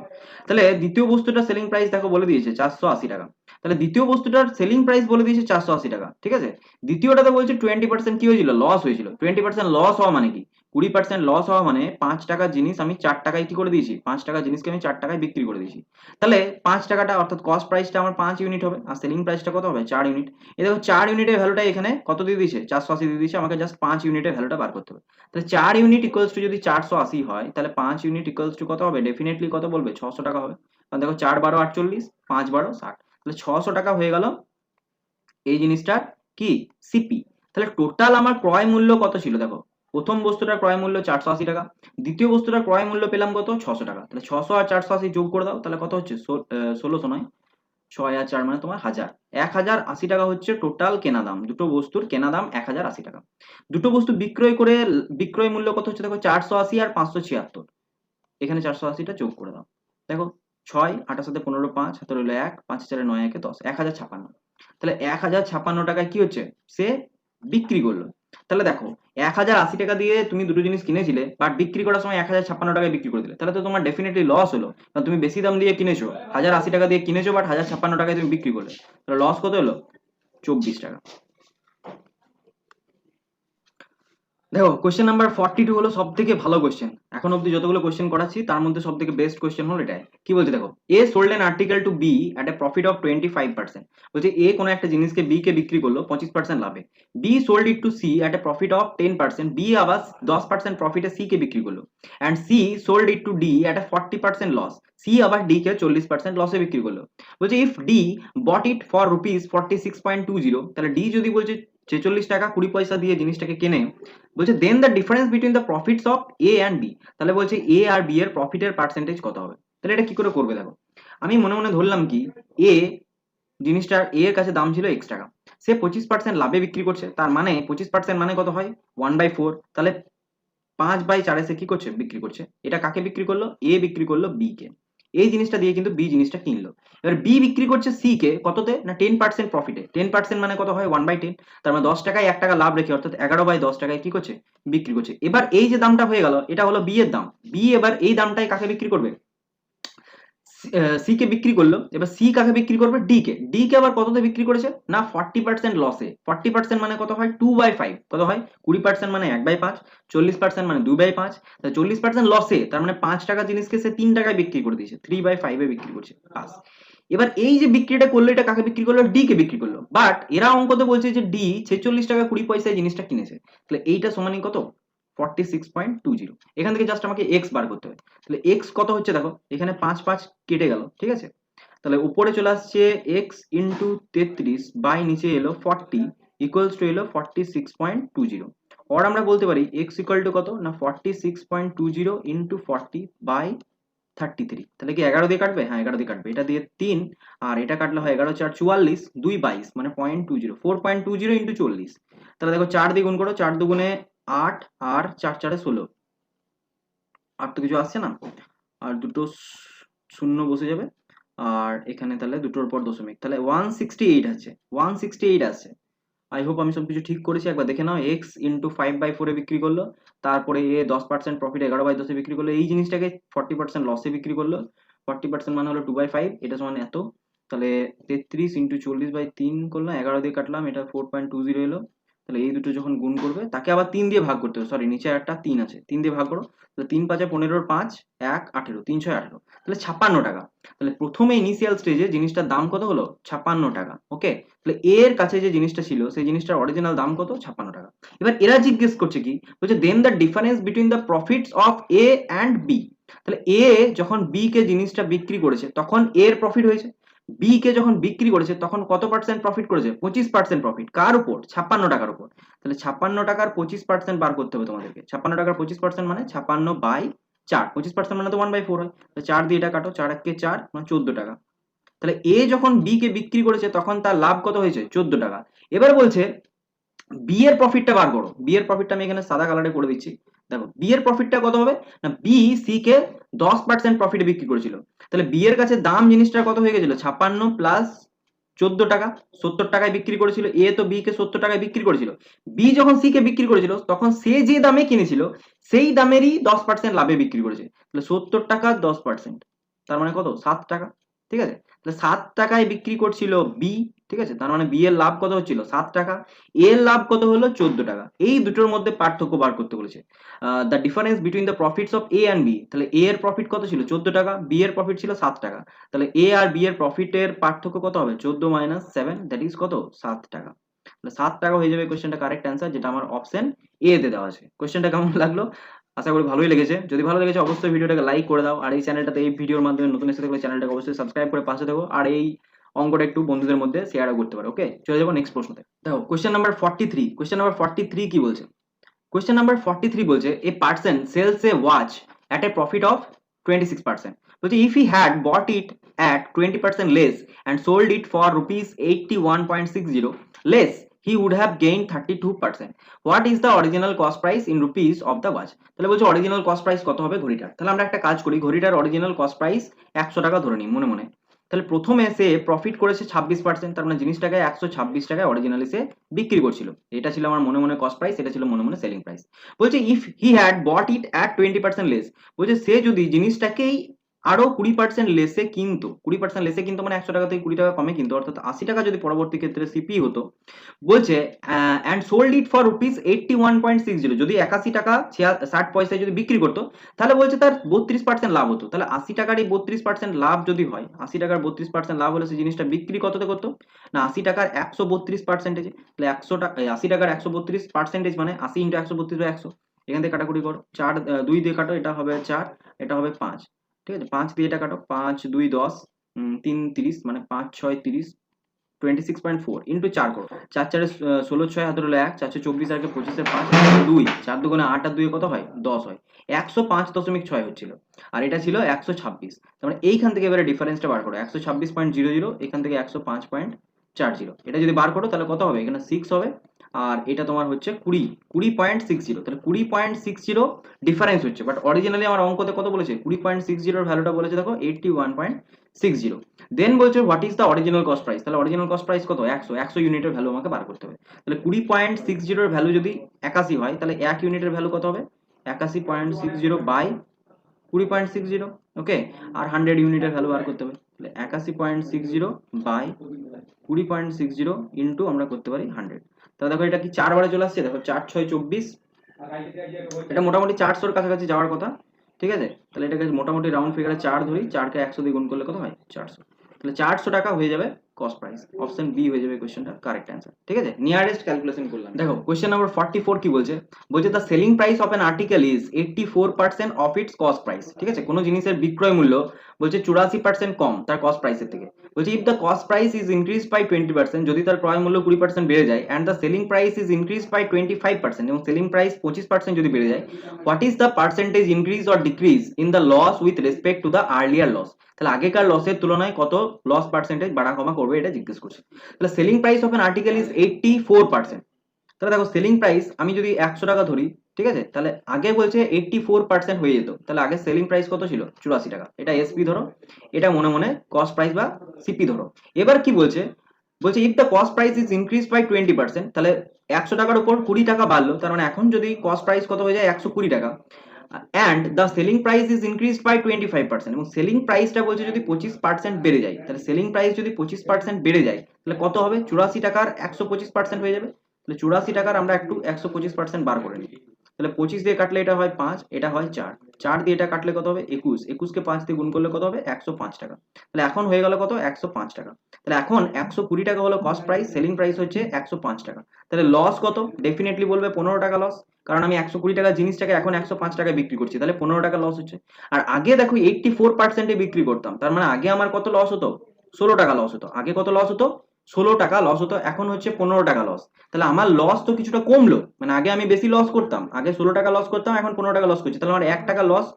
তাহলে দ্বিতীয় বস্তুটা সেলিং প্রাইস দেখো বলে দিয়েছে 480 টাকা। তাহলে দ্বিতীয় বস্তুটার সেলিং প্রাইস বলে দিয়েছে 480 টাকা। ঠিক আছে, দ্বিতীয়টাতে বলছে 20% কি হয়েছিল, লস হয়েছিল। 20% লস হওয়া মানে কি, 20% লস হওয়া মানে 5 টাকার জিনিস আমি 4 টাকায় কি করে দিয়েছি, 5 টাকার জিনিসকে আমি 4 টাকায় বিক্রি করে দিয়েছি। তাহলে 5 টাকাটা অর্থাৎ কস্ট প্রাইসটা আমার 5 ইউনিট হবে, আর সেলিং প্রাইসটা কত হবে 4 ইউনিট। এই দেখো 4 ইউনিটের ভ্যালুটা এখানে কত দিয়ে দিয়েছে 480 দিয়ে দিয়েছে, আমাকে জাস্ট 5 ইউনিটের ভ্যালুটা বার করতে হবে। তাহলে 4 ইউনিট ইকুয়ালস টু যদি 480 হয়, তাহলে 5 ইউনিট ইকুয়ালস টু কত হবে, ডেফিনেটলি কত বলবে 600 টাকা হবে। কারণ দেখো 4 12 48, 5 12 60, তাহলে 600 টাকা হয়ে গেল এই জিনিসটার কি সিপি। তাহলে টোটাল আমার ক্রয় মূল্য কত ছিল দেখো, প্রথম বস্তুটার ক্রয় মূল্য 480 টাকা, দ্বিতীয় বস্তুটার ক্রয় মূল্য পেলাম কত 600 টাকা। তাহলে 600 আর 480 যোগ করে দাও, তাহলে কত হচ্ছে 1600 নয় 6 আর 4 মানে তোমার 1000, 1080 টাকা হচ্ছে টোটাল কেনা দাম। দুটো বস্তুর কেনা দাম 1080 টাকা। দুটো বস্তু বিক্রয় করে বিক্রয় মূল্য কত হচ্ছে দেখো 480 আর 576, এখানে 480টা যোগ করে দাও। দেখো 6 8 সাথে 15 5 হাতে রইল 1, 5 4 9 1 10, 1056। তাহলে 1056 টাকায় কি হচ্ছে সে বিক্রি করলো। তাহলে দেখো 1080 টাকা দিয়ে তুমি দুটো জিনিস কিনেছিলে, বাট বিক্রি করার সময় 1056 টাকায় বিক্রি করে দিলে, তাহলে তো তোমার ডেফিনেটলি লস হলো। কারণ তুমি বেশি দাম দিয়ে কিনেছো, 1080 টাকা দিয়ে কিনেছো, বাট 1056 টাকায় তুমি বিক্রি করলে, তাহলে লস কত হলো 24 টাকা। দেখো কোশ্চেন নাম্বার 42 হলো সব থেকে ভালো কোশ্চেন, এখন অব্দি যতগুলো কোশ্চেন করাচ্ছি তার মধ্যে সব থেকে বেস্ট কোশ্চেন হলো এটাই। কি বলছে দেখো, A sold an article to B at a profit of 25%। বলছে এ কোনো একটা জিনিসকে বি কে বিক্রি করলো 25% লাভে। B sold it to C at a profit of 10%। B আবার 10% প্রফিটে সি কে বিক্রি করলো। And C sold it to D at a 40% loss. C আবার ডি কে 40% লসে বিক্রি করলো। বলছে if D bought it for rupees 46.20, তাহলে ডি যদি বলছে 46 টাকা 20 পয়সা দিয়ে জিনিসটাকে কেনে, বলছে then the difference between the profits of A and B. তাহলে বলছে এ আর বি এর প্রফিটের পার্সেন্টেজ কত হবে। তাহলে এটা কি করে করবে দেখো, আমি মনে মনে ধরলাম কি এ জিনিসটার এ এর কাছে দাম ছিল এক্স টাকা, সে 25% লাভে বিক্রি করছে, তার মানে 25% মানে কত হয় 1/4। তাহলে 5/4 সে কি করছে বিক্রি করছে। এটা কাকে বিক্রি করলো, এ বিক্রি করলো বি কে। এই জিনিসটা দিয়ে কিন্তু বি জিনিসটা কিনলো। এবার বি বিক্রি করছে সি কে কততে না 10% প্রফিটে। 10% মানে কত হয় 1/10। তার মানে 10 টাকায় 1 টাকা লাভ রেখে অর্থাৎ 11/10 টাকায় কি করছে বিক্রি করছে। এবার এই যে দামটা হয়ে গেল এটা হলো বি এর দাম। বি এবার এই দামটাই কাকে বিক্রি করবে, সি কে বিক্রি করলো। এবার সি কাকে বিক্রি করবে, ডি কে। ডি কে আবার কততে বিক্রি করেছে না 40% লসে। 40% মানে কত হয় 2/5, কত হয় 20% মানে 1/5, 40% মানে 2/5। 40% লসে, তার মানে 5 টাকা জিনিসকে সে 3 টাকায় বিক্রি করে দিয়েছে, 3/5 এ বিক্রি করছে বাস। এবার এই যে বিক্রিটা করলো এটা কাকে বিক্রি করলো, ডি কে বিক্রি করলো। বাট এরা অঙ্কতে বলছে যে ডি 46 টাকা 20 পয়সায় জিনিসটা কিনেছে। তাহলে এইটা সমানই কত 46.20। এখান থেকে জাস্ট আমাকে এক্স বার করতে হবে। তাহলে এক্স কত হচ্ছে দেখো, এখানে 5 কেটে গেল, ঠিক আছে। তাহলে উপরে চলে আসছে এক্স ইন্টু 33 বাই নিচে এলো 40 ইকুয়ালস টু এলো 46.20। আর আমরা বলতে পারি এক্স ইকুয়াল টু কত না 46.20 ইন্টু 40/33। তাহলে কি 11 দিয়ে কাটবে, হ্যাঁ 11 দিয়ে কাটবে। এটা দিয়ে 3 আর এটা কাটলে হয় 11 4 44, 2 22 মানে 0.20, 4.20 ইন্টু 40। তাহলে দেখো 4 দিয়ে গুণ করো, 4 দুগুণে 8 আর 4 4 16। আর তো কিছু আসছে না, আর দুটো শূন্য বসে যাবে। আর এখানে তাহলে দুটোর পর দশমিক, তাহলে 168 আছে, 168 আছে। আই হোপ আমি সবকিছু ঠিক করেছি। একবার দেখে নাও, এক্স ইন্টু 5/4 বিক্রি করলো, তারপরে এ 10% প্রফিট 11/10 বিক্রি করলো, এই জিনিসটাকে 40% লসে বিক্রি করলো। 40% মানে হলো 2/5, এটা সমান এত। তাহলে 33 ইন্টু 40/3 করলাম, 11 দিয়ে কাটলাম, এটা 4.20 এলো। তাহলে এই দুটো যখন গুণ করবে তাকে আবার 3 দিয়ে ভাগ করতে হবে, সরি নিচে একটা 3 আছে, 3 দিয়ে ভাগ করো। তাহলে 3 5 15, 5 1 18, 3 6 18, তাহলে 56 টাকা। তাহলে প্রথমে ইনিশিয়াল স্টেজে জিনিসটার দাম কত হলো 56 টাকা। ওকে, তাহলে এর কাছে যে জিনিসটা ছিল সেই জিনিসটার অরিজিনাল দাম কত 56 টাকা। এবার এরা জিজ্ঞেস করছে কি, বলছে then the difference between the profits of A and B. তাহলে এ যখন বি কে জিনিসটা বিক্রি করেছে তখন এর প্রফিট হয়েছে, বি কে যখন বিক্রি করেছে তখন কত পার্সেন্ট প্রফিট করেছে 25% প্রফিট। কার উপর 56 টাকার উপর। তাহলে 56 টাকার 25% বার করতে হবে তোমাদেরকে। 56 টাকার 25% মানে 56/4, 25% মানে তো 1/4 হয়। 4 দিয়ে এটা কাটো, 4 1 4 মানে 14 টাকা। তাহলে এ যখন বি কে বিক্রি করেছে তখন তার লাভ কত হয়েছে 14 টাকা। এবার বলছে বি এর প্রফিটটা বার করো। বি এর প্রফিটটা আমি এখানে সাদা কালারে করে দিচ্ছি। দেখো বি এর প্রফিটটা কত হবে না, বি সি কে 10% প্রফিটে বিক্রি করেছিল। তাহলে বি এর কাছে দাম জিনিসটা কত হয়ে গেছিল 56 প্লাস 14 টাকা, 70 টাকায় বিক্রি করেছিল। এ তো বি কে 70 টাকায় বিক্রি করেছিল। বি যখন সি কে বিক্রি করেছিল তখন সে যে দামে কিনেছিল সেই দামেরই 10% লাভে বিক্রি করেছে। তাহলে 70 টাকা 10%, তার মানে কত 7 টাকা। ঠিক আছে, তাহলে 7 টাকায় বিক্রি করছিল বি। ঠিক আছে, তার মানে বি এর লাভ কত হচ্ছিল 7 টাকা, এর লাভ কত হলো 14 টাকা। এই দুটোর মধ্যে পার্থক্য বার করতে বলেছে, the difference between the profits of A and B. তাহলে এ এর প্রফিট কত ছিল 14 টাকা, বি এর প্রফিট ছিল 7 টাকা। তাহলে এ আর বি এর প্রফিটের পার্থক্য কত হবে 14 মাইনাস 7, দ্যাট ইজ কত 7 টাকা। তাহলে 7 টাকা হয়ে যাবে কোশ্চেনটা কারেক্ট অ্যান্সার, যেটা আমার অপশন এ তে দেওয়া আছে। কোশ্চেনটা কেমন লাগলো, আশা করি ভালোই লেগেছে। যদি ভালো লেগেছে অবশ্যই ভিডিওটাকে লাইক করে দাও, আর এই চ্যানেলটাতে এই ভিডিওর মাধ্যমে নতুন এসে থাকলে চ্যানেলটাকে অবশ্যই সাবস্ক্রাইব করে পাশে থাকো, আর এই অঙ্কটা একটু বন্ধুদের মধ্যে শেয়ারও করতে পারো। ওকে, চলে যাবো নেক্সট প্রশ্নতে। দেখো কোশ্চেন নাম্বার 43। কোশ্চেন নাম্বার 43 কি বলছে, কোশ্চেন নাম্বার 43 বলছে a person sells a watch at a profit of 26%। বলছে if he had bought it at 20% less and sold it for rupees 81.60 less, he would have gained 32%. What is the original cost price in rupees of the watch? তাহলে বলছে অরিজিনাল কস্ট প্রাইস কত হবে ঘড়িটার। তাহলে আমরা একটা কাজ করি, ঘড়িটার অরিজিনাল কস্ট প্রাইস 100 টাকা ধরে নিই মনে মনে। তাহলে প্রথমে সে প্রফিট করেছে 26%, তার মানে জিনিসটাকে 126 টাকায় অরিজিনালি সে বিক্রি করছিল। এটা ছিল আমার মনে মনে কস্ট প্রাইস, এটা ছিল মনে মনে সেলিং প্রাইস। বলছে if he had bought it at 20% less, বলছে সে যদি জিনিসটাকেই আরো 20% লেসে কিনতো, 20% লেসে কিনতো মানে 100 টাকা থেকে 20 টাকা কমে কিনতো, অর্থাৎ 80 টাকা যদি পরবর্তী ক্ষেত্রে সিপি হতো, বলছে and sold it for rupees 81.60, যদি 81 টাকা 60 পয়সায় যদি বিক্রি করতো, তাহলে বলছে তার 32% লাভ হতো। তাহলে 80 টাকার এই 32% লাভ যদি হয়, 80 টাকার 32% লাভ হলে সেই জিনিসটা বিক্রি কততে করতো না 80 টাকার 132%, তাহলে 100 টাকা 80 টাকার 132% মানে 80 ইন্টু 132/100, এখান থেকে কাটাকুটি করো, 4 2 দিয়ে কাটো, এটা হবে 4, এটা হবে 5, ঠিক আছে, 5 দিয়ে এটা কাটো, 5 2 10, 3 30, মানে 5 6 30, 26.4 ইন্টু 4 করো, 4 4 16, 6 হাতে হলো 1, 4 24 আর 25 5, 2, 4 দুগুণে 8 আর 2 কত হয় 10 হয়, 105.6 হচ্ছিল, আর এটা ছিল 126। তার মানে এইখান থেকে এবারে ডিফারেন্সটা বার করো, 126.00 এখান থেকে 105.40, এটা যদি বার করো তাহলে কত হবে, এখানে 6 হবে, আর এটা তোমার হচ্ছে 20.60, তাহলে 20.60 ডিফারেন্স হচ্ছে, বাট অরিজিনালি আমার অঙ্কতে কত বলেছে, 20.60 ভ্যালুটা বলেছে দেখো 81.60। দেন বলছে what is the original cost price, তাহলে অরিজিনাল কস্ট প্রাইস কত, 100 ইউনিটের ভ্যালু আমাকে বার করতে হবে, তাহলে 20.60 এর ভ্যালু যদি 81 হয়, তাহলে 1 ইউনিটের ভ্যালু কত হবে, 81.60 বাই 20.60, ওকে, আর 100 ইউনিটের ভ্যালু বার করতে হবে, তাহলে 81.60 বাই 20.60 ইন্টু আমরা করতে পারি 100, তাহলে দেখো এটা কি 4 বারে চলে আসছে, দেখো 4 6 24, এটা মোটামুটি 400-র কাছাকাছি যাওয়ার কথা, ঠিক আছে, তাহলে এটাকে মোটামুটি রাউন্ড ফিগারে 4 ধরি, 4কে 100 দিয়ে গুণ করলে কত হয় 400, তাহলে 400 টাকা হয়ে যাবে কস্ট প্রাইস, অপশন বি হয়ে যাবে কোশ্চেনটা কারেক্ট অ্যান্সার, ঠিক আছে, নিয়ারেস্ট ক্যালকুলেশন করলাম। দেখো কোশ্চেন নাম্বার 44 কি বলছে, বলছে the selling price of an article is 84% of its cost price, ঠিক আছে, কোনো জিনিসের বিক্রয় মূল্য বলছে 84% কম তার কস্ট প্রাইসের থেকে, বলছে if the cost price is increase by 20%, যদি তার ক্রয় মূল্য 20% বেড়ে যায়, and the selling price is increase by 25%, এবং সেলিং প্রাইস 25% যদি বেড়ে যায়, what is the percentage increase or decrease in the loss with respect to the earlier loss, তাহলে আগেকার লসের তুলনায় কত লস পার্সেন্টেজ বাড়া কমা করবে এটা জিজ্ঞেস করছে। তাহলে selling price of an article is 84%, তাহলে দেখো সেলিং প্রাইস আমি যদি 100 টাকা ধরি, ঠিক আছে, তাহলে আগে বলছে 84% হয়ে যেত, তাহলে আগে সেলিং প্রাইস কত ছিল 84 টাকা, এটা এসপি ধরো, এটা মনে মনে কস্ট প্রাইস বা সিপি ধরো। এবার কি বলছে, বলছে if the cost price is increase by 20%, তাহলে 100 টাকার উপর 20 টাকা বাড়লো, তার মানে এখন যদি কস্ট প্রাইস কত হয়ে যায় 120 টাকা, and the selling price is increase by 25%, এবং সেলিং প্রাইসটা বলছে যদি 25% বেড়ে যায়, তাহলে সেলিং প্রাইস যদি 25% বেড়ে যায় তাহলে কত হবে, 84 টাকার 125% হয়ে যাবে, তাহলে 84 টাকার আমরা একটু 125% বার করে নিই, তাহলে 25 দিয়ে কাটলে এটা হয় 5, এটা হয় 4, 4 দিয়ে এটা কাটলে কত হবে 21, 21কে 5 দিয়ে গুণ করলে কত হবে 105 টাকা, তাহলে এখন হয়ে গেল কত 105 টাকা, তাহলে এখন 120 টাকা হলো কস্ট প্রাইস, সেলিং প্রাইস হচ্ছে 105 টাকা, তাহলে লস কত, ডেফিনেটলি বলবে 15 টাকা লস, কারণ আমি 120 টাকা জিনিসটাকে এখন 105 টাকায় বিক্রি করছি, তাহলে 15 টাকা লস হচ্ছে। আর আগে দেখো 84%-এ বিক্রি করতাম, তার মানে আগে আমার কত লস হতো 16 টাকা লস হতো, আগে কত লস হতো 16 টাকা লস হতো, এখন হচ্ছে 15 টাকা লস, তাহলে আমার লস তো কিছুটা কমলো, মানে আগে আমি বেশি লস করতাম, আগে 16 টাকা লস করতাম, এখন 15 টাকা লস করছি, তাহলে আমার 1 টাকা লস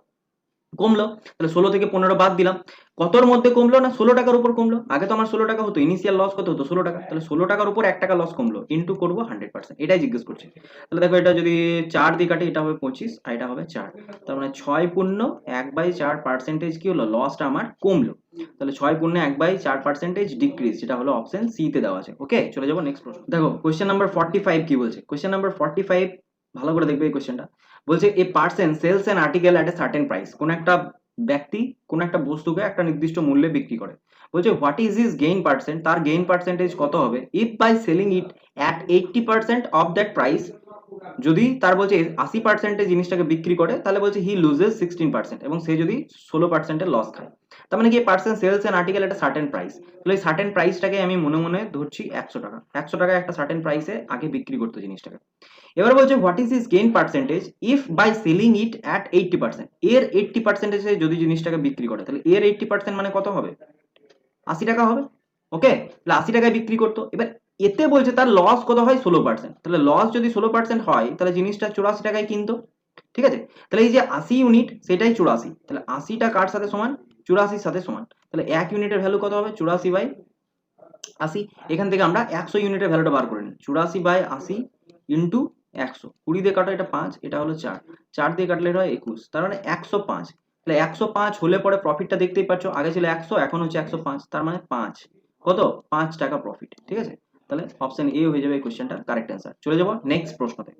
কমলো, তাহলে 16 থেকে 15 বাদ দিলাম, কতর মধ্যে কমলো না 16 টাকার উপর কমলো, আগে তো আমার 16 টাকা হতো, ইনিশিয়াল লস কত হতো 16 টাকা, তাহলে 16 টাকার উপর 1 টাকা লস কমলো, ইন্টু করবো 100%, এটাই জিজ্ঞেস করছে। তাহলে দেখো এটা যদি 4 দিয়ে কাটি, এটা হবে 25 আর এটা হবে 4, তার মানে 6/4 কি হলো, লসটা আমার কমলো, তাহলে 6/4 ডিক্রিজ, যেটা হলো অপশন সি তে দেওয়া আছে। ওকে, চলে যাবো নেক্সট প্রশ্ন। দেখো কোশ্চেন নাম্বার 45 কি বলছে, কোশ্চেন নাম্বার 45 ভালো করে দেখবে এই কোশ্চেনটা, বলছে a person sells an article at a certain price, কোন একটা ব্যক্তি কোন একটা বস্তুকে একটা নির্দিষ্ট মূল্যে বিক্রি করে, বলছে what is his gain percent, তার গেইন পার্সেন্টেজ কত হবে if by selling it at 80% of that price, যদি তার বলছে 80% জিনিসটাকে বিক্রি করে, তাহলে বলছে হি লুজেস 16%, এবং সে যদি 16% লস খায়, তার মানে কি পার্সন সেলস এন আর্টিকেল একটা সার্টেন প্রাইস, তাহলে এই সার্টেন প্রাইসটাকে আমি মনে মনে ধরছি 100 টাকা, 100 টাকা একটা সার্টেন প্রাইসে আগে বিক্রি করতো জিনিসটাকে। এবার বলছে what is his gain percentage if by selling it at 80%, এর 80% যদি জিনিসটাকে বিক্রি করে, তাহলে এর 80% মানে কত হবে 80 টাকা হবে, ওকে, তাহলে 80 টাকায় বিক্রি করতো। এবার এতে বলছে তার লস কত হয় 16%, তাহলে লস যদি 16% হয় তাহলে জিনিসটা 84 টাকায় কিনতো, ঠিক আছে, তাহলে এই যে 80 ইউনিট সেটাই 84, তাহলে 80টা কার সাথে সমান 84-র সাথে সমান, তাহলে 1 ইউনিটের ভ্যালু কত হবে 84/80, এখান থেকে আমরা 100 ইউনিটের ভ্যালুটা বার করে নিই, 84/80 ইন্টু 100, 20 দিয়ে কাটো এটা 5, এটা হলো 4, 4 দিয়ে কাটলে এটা হয় 21, তার মানে 105, তাহলে 105 হলে পরে প্রফিটটা দেখতেই পাচ্ছ, আগে ছিল 100 এখন হচ্ছে 105, তার মানে 5 কত 5 টাকা প্রফিট, ঠিক আছে, তাহলে অপশন এ হয়ে যাবে এই কোশ্চেনটা কারেক্ট অ্যান্সার। চলে যাবো নেক্সট প্রশ্নতে।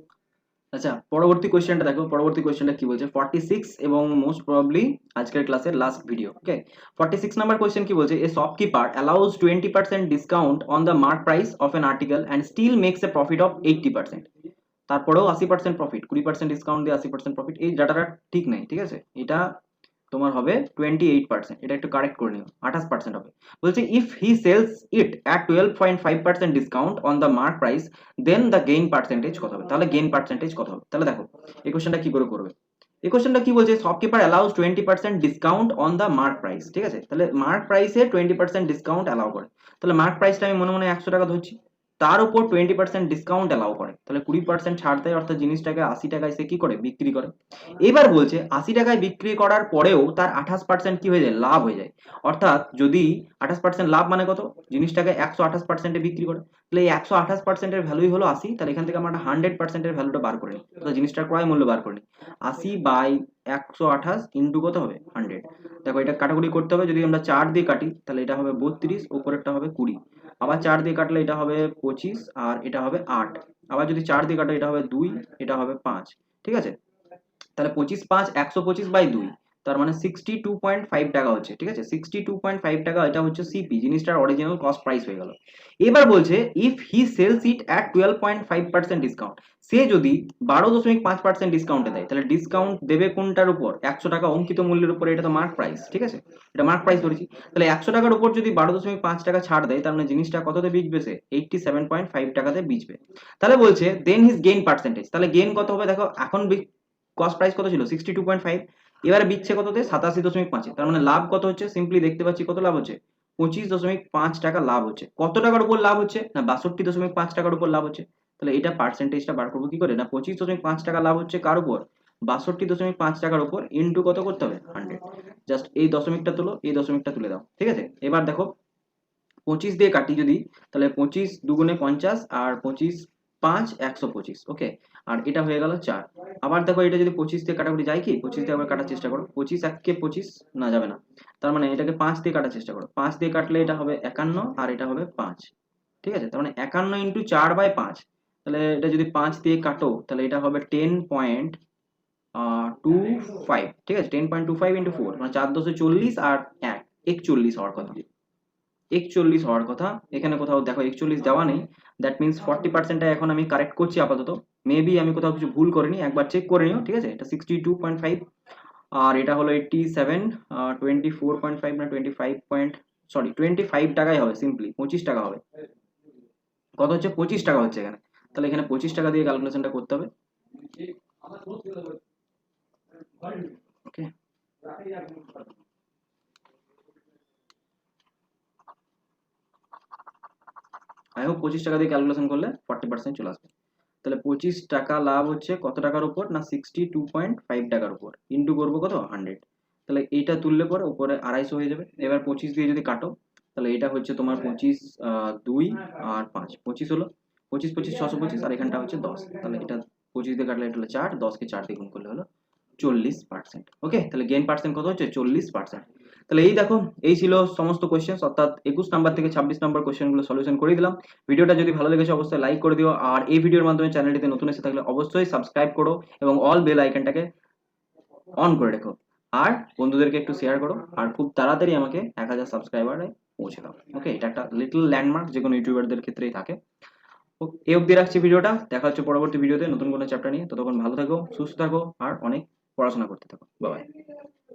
আচ্ছা, পরবর্তী কোয়েশ্চেনটা দেখো। পরবর্তী কোয়েশ্চেনটা কি বলছে, 46 এবং মোস্ট প্রবাবলি আজকের ক্লাসের last video. Okay, 46 number question কি বলছে, a shopkeeper allows 20% discount on the mark price of an article and still makes a profit of 80%। তারপরেও 80% প্রফিট, 20% ডিসকাউন্ট দিয়ে 80% প্রফিট, এই ডাটাটা ঠিক নাই, ঠিক আছে? এটা তোমার হবে 28%, এটা একটু কারেক্ট করে নিও, 28% হবে। বলছে if he sells it at 12.5% discount on the mark price then the gain percentage কত হবে? তাহলে গেইন পার্সেন্টেজ কত হবে? তাহলে দেখো এই কোশ্চেনটা কি করে করবে। এই কোশ্চেনটা কি বলছে, shopkeeper allows 20% discount on the mark price, ঠিক আছে? তাহলে মার্ক প্রাইসে 20% ডিসকাউন্ট অ্যালাউ করে। তাহলে মার্ক প্রাইসটা আমি মনে মনে 100 টাকা ধরছি, তার উপর 20% ডিসকাউন্ট অ্যালাউ করে, তাহলে 20% ছাড় দেয়, অর্থাৎ জিনিসটাকে 80 টাকায় সে কি করে বিক্রি করে। এবার বলছে 80 টাকায় বিক্রি করার পরেও তার 28% কি হয়ে যায়, লাভ হয়ে যায়। অর্থাৎ যদি 28% লাভ মানে কত, জিনিসটাকে 128%-এ বিক্রি করে, তাহলে এই 128%-এর ভ্যালুই হলো 80। তাহলে এখান থেকে আমরা 100%-এর ভ্যালুটা বার করে নিই, অর্থাৎ জিনিসটার ক্রয় মূল্য বার করে নিই। 80/128 ইন্টু কত হবে, 100। দেখো এটা কাটাকুটি করতে হবে, যদি আমরা 4 দিয়ে কাটি তাহলে এটা হবে 32, উপরেরটা হবে 20, আবার 4 দিয়ে কাটলে এটা হবে 25, আর এটা হবে 8, আবার যদি 4 দিয়ে কাটো এটা হবে 2, এটা হবে 5, ঠিক আছে? তাহলে 25/5 125/2, তার মানে 62.5 টাকা হচ্ছে, ঠিক আছে? 62.5 টাকা, এটা হচ্ছে সিপি, জিনিসটার অরিজিনাল কস্ট প্রাইস হয়ে গেল। এবার বলছে if he sells it at 12.5% discount, সে যদি 12.5% ডিসকাউন্টে দেয়, তাহলে ডিসকাউন্ট দেবে কোনটার উপর, 100 টাকা অঙ্কিত মূল্যের উপরে, এটা তো মার্ক প্রাইস, ঠিক আছে? এটা মার্ক প্রাইস ধরেছি। তাহলে 100 টাকার উপর যদি 12.5 টাকা ছাড় দেয়, তার মানে জিনিসটা কততে বিকবে, সে 87.5 টাকাতে বিচবে। তাহলে বলছে দেন হিজ গেইন পার্সেন্টেজ, তাহলে গেইন কত হবে, দেখো এখন কস্ট প্রাইস কত ছিল, 62.5, এবারে বিচ্ছে কততে, 87.5, তার মানে লাভ কত হচ্ছে, সিম্পলি দেখতে পাচ্ছি কত লাভ হচ্ছে, 25.5 টাকা লাভ হচ্ছে। কত টাকার উপর লাভ হচ্ছে না, 62.5 টাকার উপর লাভ হচ্ছে। তাহলে এটা পার্সেন্টেজটা বার করবো কি করে, না 25.5 টাকা লাভ হচ্ছে কার উপর, 62.5 টাকার উপর, ইন্টু কত করতে হবে, 100। জাস্ট এই দশমিকটা তুলো, এই দশমিকটা তুলে দাও, ঠিক আছে? এবার দেখো 25 দিয়ে কাটি যদি, তাহলে 25 দুগুণে 50, আর 25/5 125, ওকে, আর এটা হয়ে গেল 4। আবার দেখো এটা যদি 25 দিয়ে কাটাকুটি যায়, কি 25 দিয়ে আবার কাটার চেষ্টা করো, 25 1 কে 25, না যাবে না, তার মানে এটাকে 5 দিয়ে কাটার চেষ্টা করো, 5 দিয়ে কাটলে এটা হবে 51, আর এটা হবে 5, ঠিক আছে? তার মানে 51 ইন্টু 4/5, তাহলে এটা যদি 5 দিয়ে কাটো তাহলে এটা হবে 10.25, ঠিক আছে? 10.25 ইন্টু 4, মানে 4×10 = 40, আর 41 হওয়ার কথা, 41 হওয়ার কথা। এখানে কোথাও দেখো 41 দেওয়া নেই, দ্যাট মিনস 40%টা এখন আমি কারেক্ট করছি আপাতত, মেবি আমি কোথাও কিছু ভুল করিনি, একবার চেক করে নিও, ঠিক আছে? এটা 62.5, আর এটা হলো 87, 24.5 না 25 পয়েন্ট, সরি 25 টাকাই হবে, সিম্পলি 25 টাকা হবে। কত হচ্ছে, 25 টাকা হচ্ছে এখানে। তাহলে এখানে 25 টাকা দিয়ে ক্যালকুলেশনটা করতে হবে, ওকে? আই হোপ 25 টাকা দিয়ে ক্যালকুলেশন করলে 40% চলে আসবে। তাহলে 25 টাকা লাভ হচ্ছে কত টাকার উপর, না 62.5 টাকার উপর, ইন্টু করবো কত, 100। তাহলে এইটা তুললে পরে উপরে 250 হয়ে যাবে। এবার 25 দিয়ে যদি কাটো, তাহলে এটা হচ্ছে তোমার 25, 2 আর 5, 25 হলো, 25 625, আর এখানটা হচ্ছে 10, তাহলে এটা 25 দিয়ে কাটলে এটা হলো 4, 10-কে 4 দিয়ে গুণ করলে হলো 40%, ওকে? তাহলে গেইন পার্সেন্ট কত হচ্ছে, 40%। তাহলে এই দেখো, এই ছিল সমস্ত কোয়েশ্চেন, অর্থাৎ 21 নাম্বার থেকে 26 নাম্বার কোয়েশ্চেনগুলো সলিউশন করে দিলাম। ভিডিওটা যদি ভালো লেগেছে অবশ্যই লাইক করে দিও, আর এই ভিডিওর মাধ্যমে চ্যানেলটিতে নতুন এসে থাকলে অবশ্যই সাবস্ক্রাইব করো এবং অল বেল আইকনটাকে অন করে রেখো, আর বন্ধুদেরকে একটু শেয়ার করো, আর খুব তাড়াতাড়ি আমাকে 1000 সাবস্ক্রাইবারে পৌঁছে দাও, ওকে? এটা একটা লিটল ল্যান্ডমার্ক, যে কোনো ইউটিউবারদের ক্ষেত্রেই থাকে। এই অবধি রাখছি ভিডিওটা, দেখা হচ্ছে পরবর্তী ভিডিওতে নতুন কোনো চ্যাপ্টার নিয়ে। ততক্ষণ ভালো থাকো, সুস্থ থাকো, আর অনেক পড়াশোনা করতে থাকো। Bye bye.